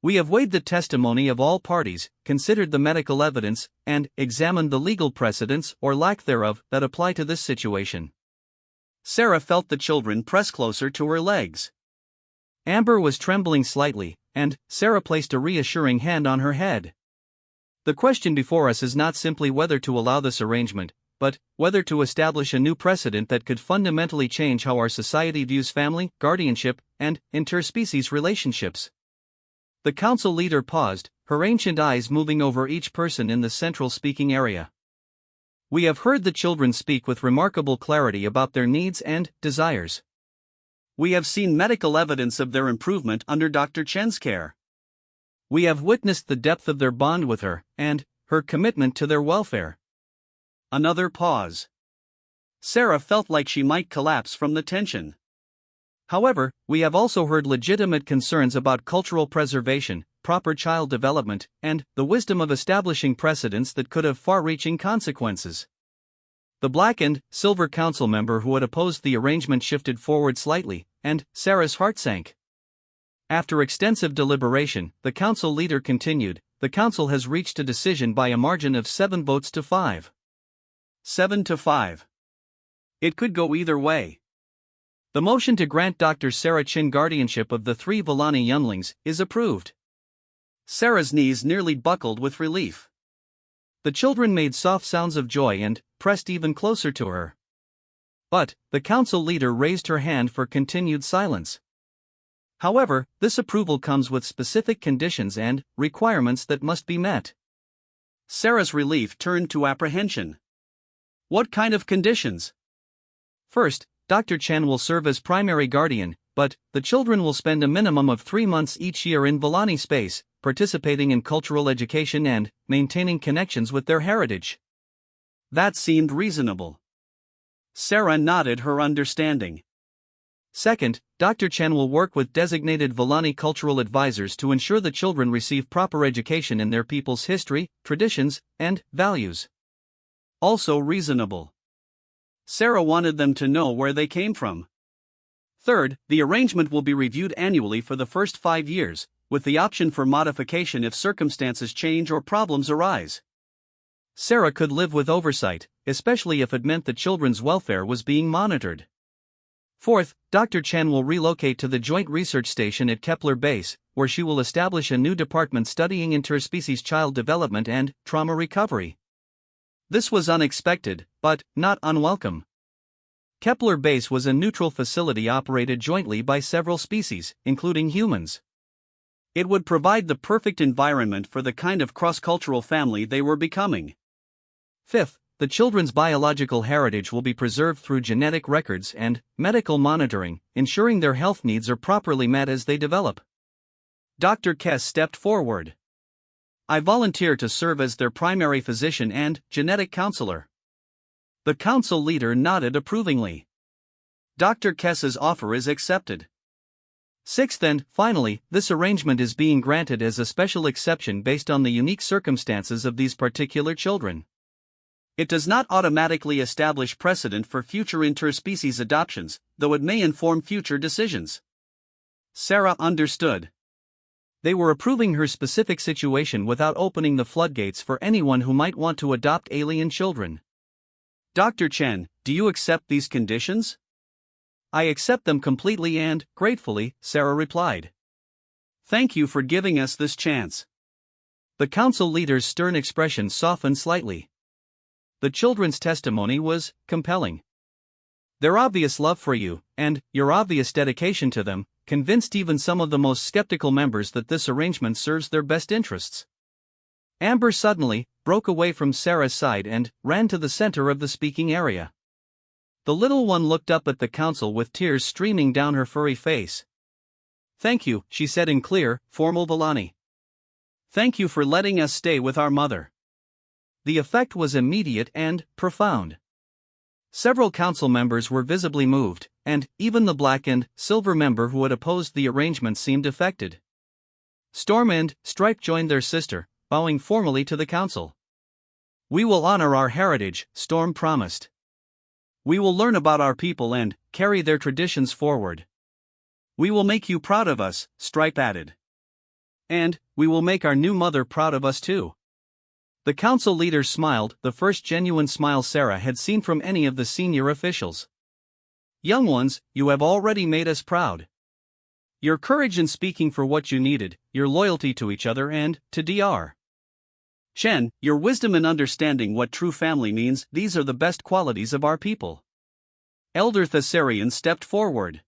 We have weighed the testimony of all parties, considered the medical evidence, and examined the legal precedents or lack thereof that apply to this situation." Sarah felt the children press closer to her legs. Amber was trembling slightly, and Sarah placed a reassuring hand on her head. "The question before us is not simply whether to allow this arrangement, but whether to establish a new precedent that could fundamentally change how our society views family, guardianship, and interspecies relationships." The council leader paused, her ancient eyes moving over each person in the central speaking area. "We have heard the children speak with remarkable clarity about their needs and desires. We have seen medical evidence of their improvement under Dr. Chen's care. We have witnessed the depth of their bond with her, and her commitment to their welfare." Another pause. Sarah felt like she might collapse from the tension. "However, we have also heard legitimate concerns about cultural preservation, proper child development, and the wisdom of establishing precedents that could have far-reaching consequences." The black and silver council member who had opposed the arrangement shifted forward slightly, and Sarah's heart sank. After extensive deliberation, the council leader continued, the council has reached a decision by a margin of 7 votes to 5. 7 to 5. It could go either way. The motion to grant Dr. Sarah Chin guardianship of the 3 Volani younglings is approved. Sarah's knees nearly buckled with relief. The children made soft sounds of joy and pressed even closer to her. But the council leader raised her hand for continued silence. However, this approval comes with specific conditions and requirements that must be met. Sarah's relief turned to apprehension. What kind of conditions? First, Dr. Chen will serve as primary guardian, but the children will spend a minimum of 3 months each year in Volani space, participating in cultural education and maintaining connections with their heritage. That seemed reasonable. Sarah nodded her understanding. Second, Dr. Chen will work with designated Volani cultural advisors to ensure the children receive proper education in their people's history, traditions, and values. Also reasonable. Sarah wanted them to know where they came from. Third, the arrangement will be reviewed annually for the first 5 years, with the option for modification if circumstances change or problems arise. Sarah could live with oversight, especially if it meant the children's welfare was being monitored. Fourth, Dr. Chen will relocate to the Joint Research Station at Kepler Base, where she will establish a new department studying interspecies child development and trauma recovery. This was unexpected, but not unwelcome. Kepler Base was a neutral facility operated jointly by several species, including humans. It would provide the perfect environment for the kind of cross-cultural family they were becoming. Fifth, the children's biological heritage will be preserved through genetic records and medical monitoring, ensuring their health needs are properly met as they develop. Dr. Kess stepped forward. I volunteer to serve as their primary physician and genetic counselor. The council leader nodded approvingly. Dr. Kess's offer is accepted. Sixth and, finally, this arrangement is being granted as a special exception based on the unique circumstances of these particular children. It does not automatically establish precedent for future interspecies adoptions, though it may inform future decisions. Sarah understood. They were approving her specific situation without opening the floodgates for anyone who might want to adopt alien children. Dr. Chen, do you accept these conditions? I accept them completely and gratefully, Sarah replied. Thank you for giving us this chance. The council leader's stern expression softened slightly. The children's testimony was compelling. Their obvious love for you, and your obvious dedication to them, convinced even some of the most skeptical members that this arrangement serves their best interests. Amber suddenly broke away from Sarah's side and ran to the center of the speaking area. The little one looked up at the council with tears streaming down her furry face. Thank you, she said in clear, formal Volani. Thank you for letting us stay with our mother. The effect was immediate and profound. Several council members were visibly moved, and even the black and silver member who had opposed the arrangement seemed affected. Storm and Stripe joined their sister, bowing formally to the council. We will honor our heritage, Storm promised. We will learn about our people and carry their traditions forward. We will make you proud of us, Stripe added. And we will make our new mother proud of us too. The council leader smiled, the first genuine smile Sarah had seen from any of the senior officials. Young ones, you have already made us proud. Your courage in speaking for what you needed, your loyalty to each other and to Dr. Chen, your wisdom in understanding what true family means, these are the best qualities of our people. Elder Thessarian stepped forward.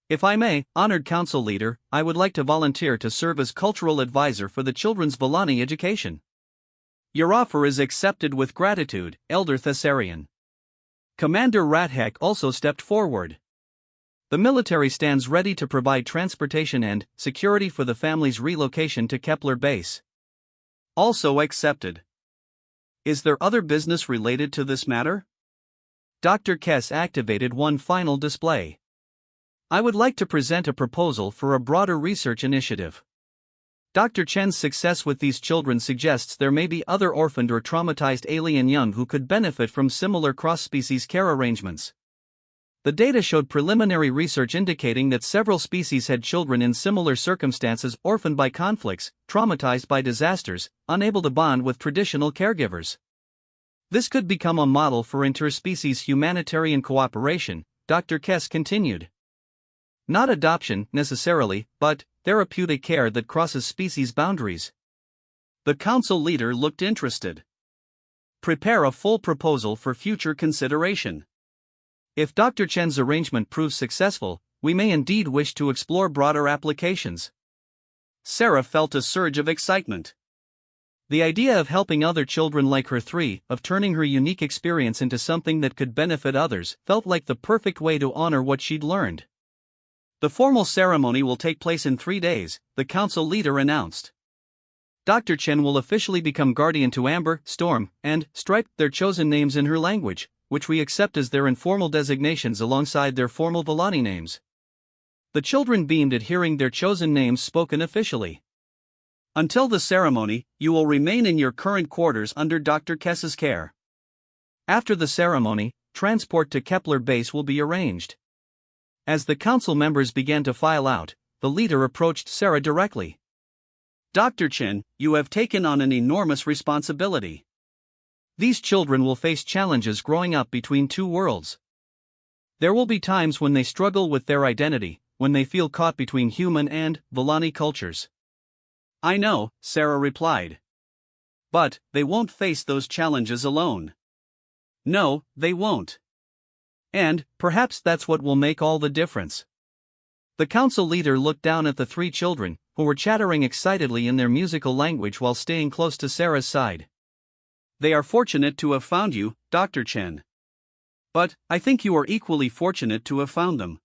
If I may, honored council leader, I would like to volunteer to serve as cultural advisor for the children's Volani education. Your offer is accepted with gratitude, Elder Thessarian. Commander Rathek also stepped forward. The military stands ready to provide transportation and security for the family's relocation to Kepler Base. Also accepted. Is there other business related to this matter? Dr. Kess activated one final display. I would like to present a proposal for a broader research initiative. Dr. Chen's success with these children suggests there may be other orphaned or traumatized alien young who could benefit from similar cross-species care arrangements. The data showed preliminary research indicating that several species had children in similar circumstances, orphaned by conflicts, traumatized by disasters, unable to bond with traditional caregivers. This could become a model for interspecies humanitarian cooperation, Dr. Kess continued. Not adoption, necessarily, but therapeutic care that crosses species boundaries. The council leader looked interested. Prepare a full proposal for future consideration. If Dr. Chen's arrangement proves successful, we may indeed wish to explore broader applications. Sarah felt a surge of excitement. The idea of helping other children like her of turning her unique experience into something that could benefit others, felt like the perfect way to honor what she'd learned. The formal ceremony will take place in 3 days, the council leader announced. Dr. Chen will officially become guardian to Amber, Storm, and Stripe, their chosen names in her language, which we accept as their informal designations alongside their formal Volani names. The children beamed at hearing their chosen names spoken officially. Until the ceremony, you will remain in your current quarters under Dr. Kess's care. After the ceremony, transport to Kepler base will be arranged. As the council members began to file out, the leader approached Sarah directly. Dr. Chen, you have taken on an enormous responsibility. These children will face challenges growing up between two worlds. There will be times when they struggle with their identity, when they feel caught between human and Volani cultures. I know, Sarah replied. But they won't face those challenges alone. No, they won't. And perhaps that's what will make all the difference. The council leader looked down at the 3 children, who were chattering excitedly in their musical language while staying close to Sarah's side. They are fortunate to have found you, Dr. Chen. But I think you are equally fortunate to have found them.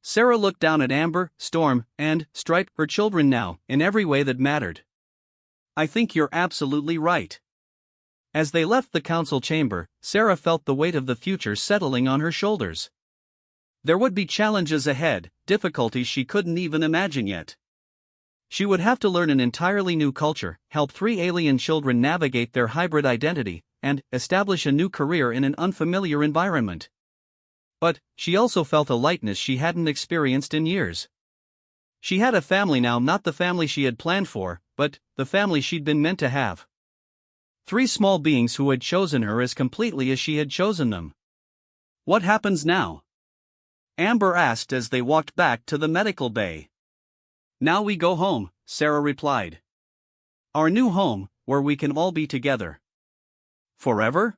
Sarah looked down at Amber, Storm, and Stripe, her children now, in every way that mattered. I think you're absolutely right. As they left the council chamber, Sarah felt the weight of the future settling on her shoulders. There would be challenges ahead, difficulties she couldn't even imagine yet. She would have to learn an entirely new culture, help 3 alien children navigate their hybrid identity, and establish a new career in an unfamiliar environment. But she also felt a lightness she hadn't experienced in years. She had a family now, not the family she had planned for, but the family she'd been meant to have. 3 small beings who had chosen her as completely as she had chosen them. What happens now? Amber asked as they walked back to the medical bay. Now we go home, Sarah replied. Our new home, where we can all be together. Forever?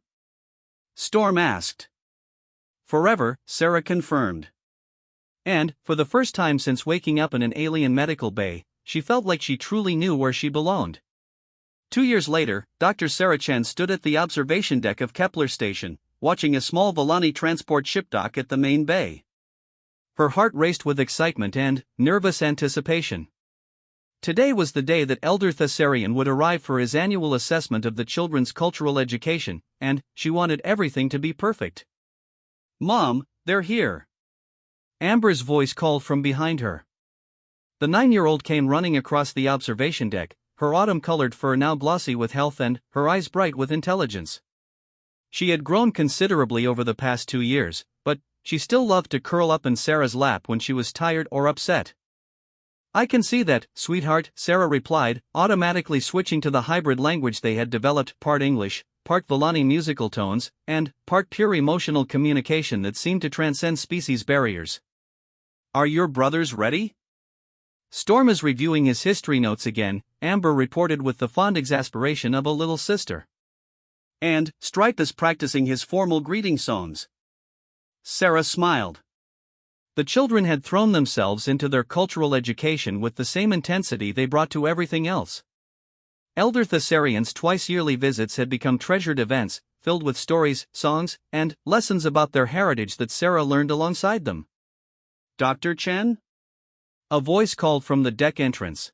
Storm asked. Forever, Sarah confirmed. And, for the first time since waking up in an alien medical bay, she felt like she truly knew where she belonged. 2 years later, Dr. Sarah Chen stood at the observation deck of Kepler Station, watching a small Volani transport ship dock at the main bay. Her heart raced with excitement and nervous anticipation. Today was the day that Elder Thessarian would arrive for his annual assessment of the children's cultural education, and she wanted everything to be perfect. Mom, they're here. Amber's voice called from behind her. The 9-year-old came running across the observation deck, her autumn-colored fur now glossy with health and her eyes bright with intelligence. She had grown considerably over the past 2 years, but she still loved to curl up in Sarah's lap when she was tired or upset. I can see that, sweetheart, Sarah replied, automatically switching to the hybrid language they had developed, part English, part Volani musical tones, and part pure emotional communication that seemed to transcend species barriers. Are your brothers ready? Storm is reviewing his history notes again, Amber reported with the fond exasperation of a little sister. And Stripe is practicing his formal greeting songs. Sarah smiled. The children had thrown themselves into their cultural education with the same intensity they brought to everything else. Elder Thessarian's twice-yearly visits had become treasured events, filled with stories, songs, and lessons about their heritage that Sarah learned alongside them. Dr. Chen? A voice called from the deck entrance.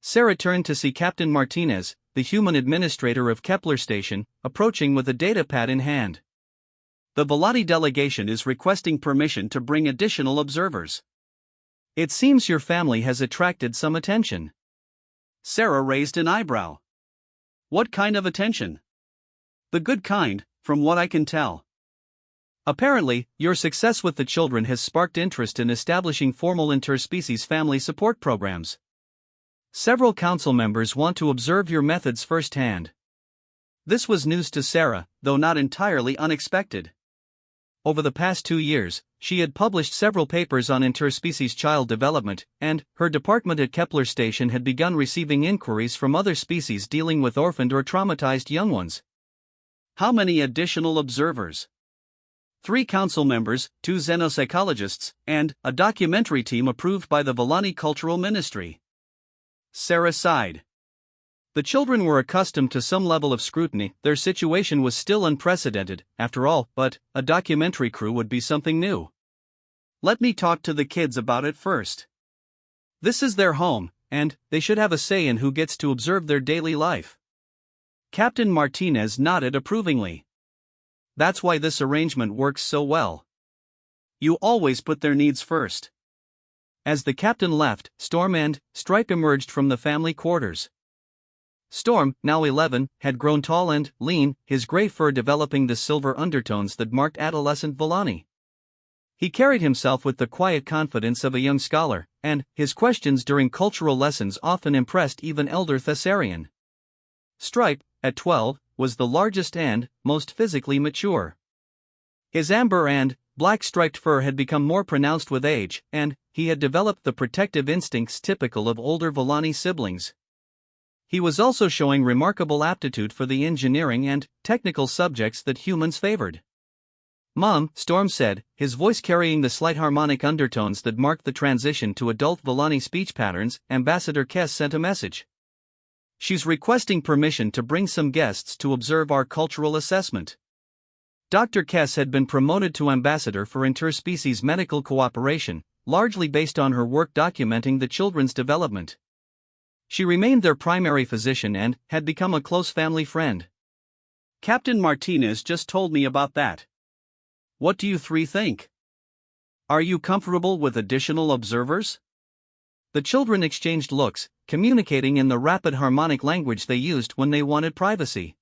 Sarah turned to see Captain Martinez, the human administrator of Kepler Station, approaching with a datapad in hand. The Volani delegation is requesting permission to bring additional observers. It seems your family has attracted some attention. Sarah raised an eyebrow. What kind of attention? The good kind, from what I can tell. Apparently, your success with the children has sparked interest in establishing formal interspecies family support programs. Several council members want to observe your methods firsthand. This was news to Sarah, though not entirely unexpected. Over the past 2 years, she had published several papers on interspecies child development, and her department at Kepler Station had begun receiving inquiries from other species dealing with orphaned or traumatized young ones. How many additional observers? 3 council members, 2 xenopsychologists, and a documentary team approved by the Volani Cultural Ministry. Sarah sighed. The children were accustomed to some level of scrutiny, their situation was still unprecedented, after all, but a documentary crew would be something new. Let me talk to the kids about it first. This is their home, and they should have a say in who gets to observe their daily life. Captain Martinez nodded approvingly. That's why this arrangement works so well. You always put their needs first. As the captain left, Storm and Stripe emerged from the family quarters. Storm, now 11, had grown tall and lean, his gray fur developing the silver undertones that marked adolescent Volani. He carried himself with the quiet confidence of a young scholar, and his questions during cultural lessons often impressed even elder Thessarian. Stripe, at 12, was the largest and most physically mature. His amber and black striped fur had become more pronounced with age, and he had developed the protective instincts typical of older Volani siblings. He was also showing remarkable aptitude for the engineering and technical subjects that humans favored. Mom, Storm said, his voice carrying the slight harmonic undertones that marked the transition to adult Volani speech patterns. Ambassador Kess sent a message. She's requesting permission to bring some guests to observe our cultural assessment. Dr. Kess had been promoted to ambassador for interspecies medical cooperation, largely based on her work documenting the children's development. She remained their primary physician and had become a close family friend. Captain Martinez just told me about that. What do you 3 think? Are you comfortable with additional observers? The children exchanged looks, communicating in the rapid harmonic language they used when they wanted privacy.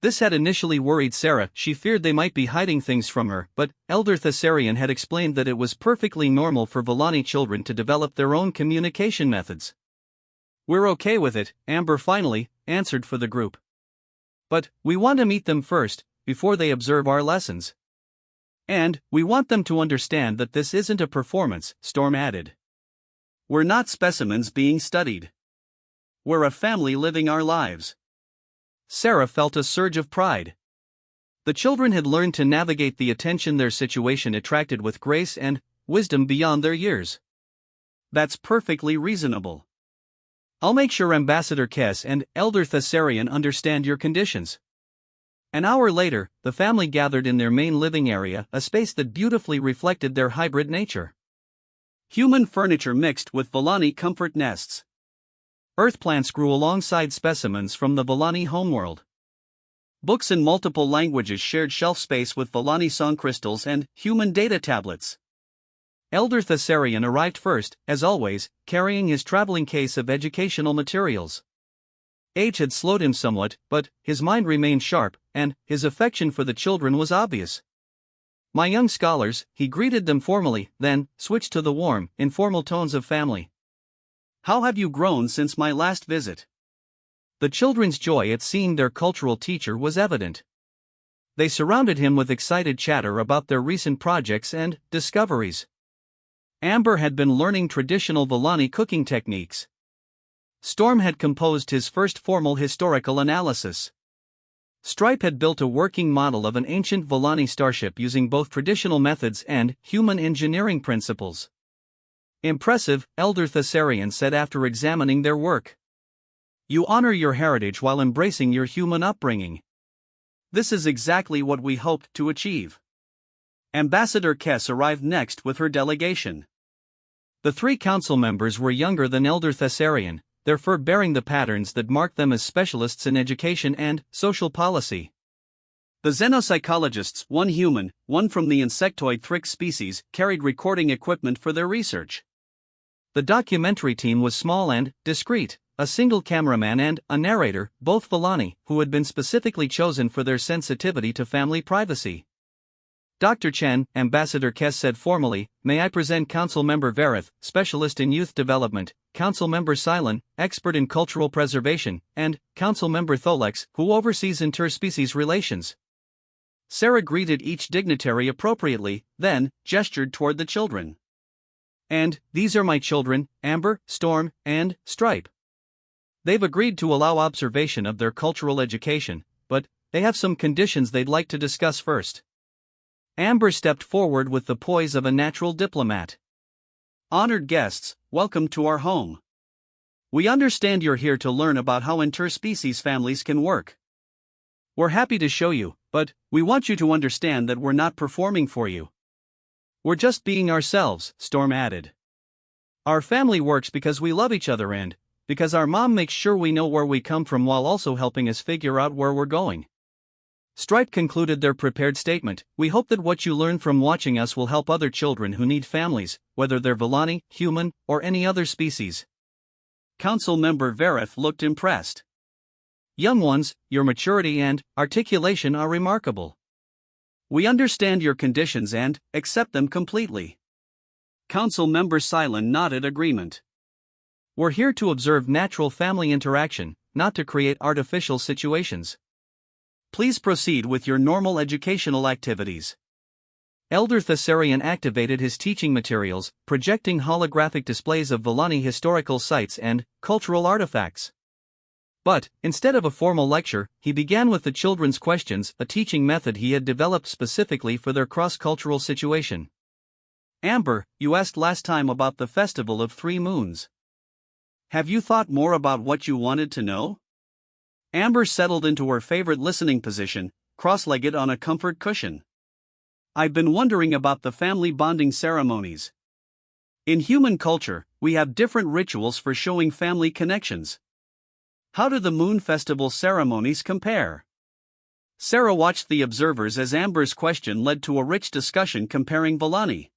This had initially worried Sarah, she feared they might be hiding things from her, but Elder Thessarian had explained that it was perfectly normal for Volani children to develop their own communication methods. We're okay with it, Amber finally answered for the group. But we want to meet them first, before they observe our lessons. And we want them to understand that this isn't a performance, Storm added. We're not specimens being studied. We're a family living our lives. Sarah felt a surge of pride. The children had learned to navigate the attention their situation attracted with grace and wisdom beyond their years. That's perfectly reasonable. I'll make sure Ambassador Kess and Elder Thessarian understand your conditions. An hour later, the family gathered in their main living area, a space that beautifully reflected their hybrid nature. Human furniture mixed with Volani comfort nests. Earth plants grew alongside specimens from the Volani homeworld. Books in multiple languages shared shelf space with Volani song crystals and human data tablets. Elder Thessarian arrived first, as always, carrying his traveling case of educational materials. Age had slowed him somewhat, but his mind remained sharp, and his affection for the children was obvious. My young scholars, he greeted them formally, then switched to the warm, informal tones of family. How have you grown since my last visit? The children's joy at seeing their cultural teacher was evident. They surrounded him with excited chatter about their recent projects and discoveries. Amber had been learning traditional Volani cooking techniques. Storm had composed his first formal historical analysis. Stripe had built a working model of an ancient Volani starship using both traditional methods and human engineering principles. Impressive, Elder Thessarian said after examining their work. You honor your heritage while embracing your human upbringing. This is exactly what we hoped to achieve. Ambassador Kess arrived next with her delegation. The 3 council members were younger than Elder Thessarian, their fur bearing the patterns that marked them as specialists in education and social policy. The xenopsychologists, 1 human, 1 from the insectoid Thrix species, carried recording equipment for their research. The documentary team was small and discreet, a single cameraman and a narrator, both Volani, who had been specifically chosen for their sensitivity to family privacy. Dr. Chen, Ambassador Kes said formally, may I present Council Member Verith, Specialist in Youth Development, Council Member Silen, Expert in Cultural Preservation, and Council Member Tholex, who oversees interspecies relations. Sarah greeted each dignitary appropriately, then gestured toward the children. And, these are my children, Amber, Storm, and Stripe. They've agreed to allow observation of their cultural education, but they have some conditions they'd like to discuss first. Amber stepped forward with the poise of a natural diplomat. Honored guests, welcome to our home. We understand you're here to learn about how interspecies families can work. We're happy to show you, but we want you to understand that we're not performing for you. We're just being ourselves, Storm added. Our family works because we love each other and because our mom makes sure we know where we come from while also helping us figure out where we're going. Stripe concluded their prepared statement. We hope that what you learn from watching us will help other children who need families, whether they're Villani, human, or any other species. Council Member Verith looked impressed. Young ones, your maturity and articulation are remarkable. We understand your conditions and accept them completely. Council Member Silen nodded agreement. We're here to observe natural family interaction, not to create artificial situations. Please proceed with your normal educational activities. Elder Thessarian activated his teaching materials, projecting holographic displays of Villani historical sites and cultural artifacts. But, instead of a formal lecture, he began with the children's questions, a teaching method he had developed specifically for their cross-cultural situation. Amber, you asked last time about the Festival of Three Moons. Have you thought more about what you wanted to know? Amber settled into her favorite listening position, cross-legged on a comfort cushion. I've been wondering about the family bonding ceremonies. In human culture, we have different rituals for showing family connections. How do the Moon Festival ceremonies compare? Sarah watched the observers as Amber's question led to a rich discussion comparing Villani.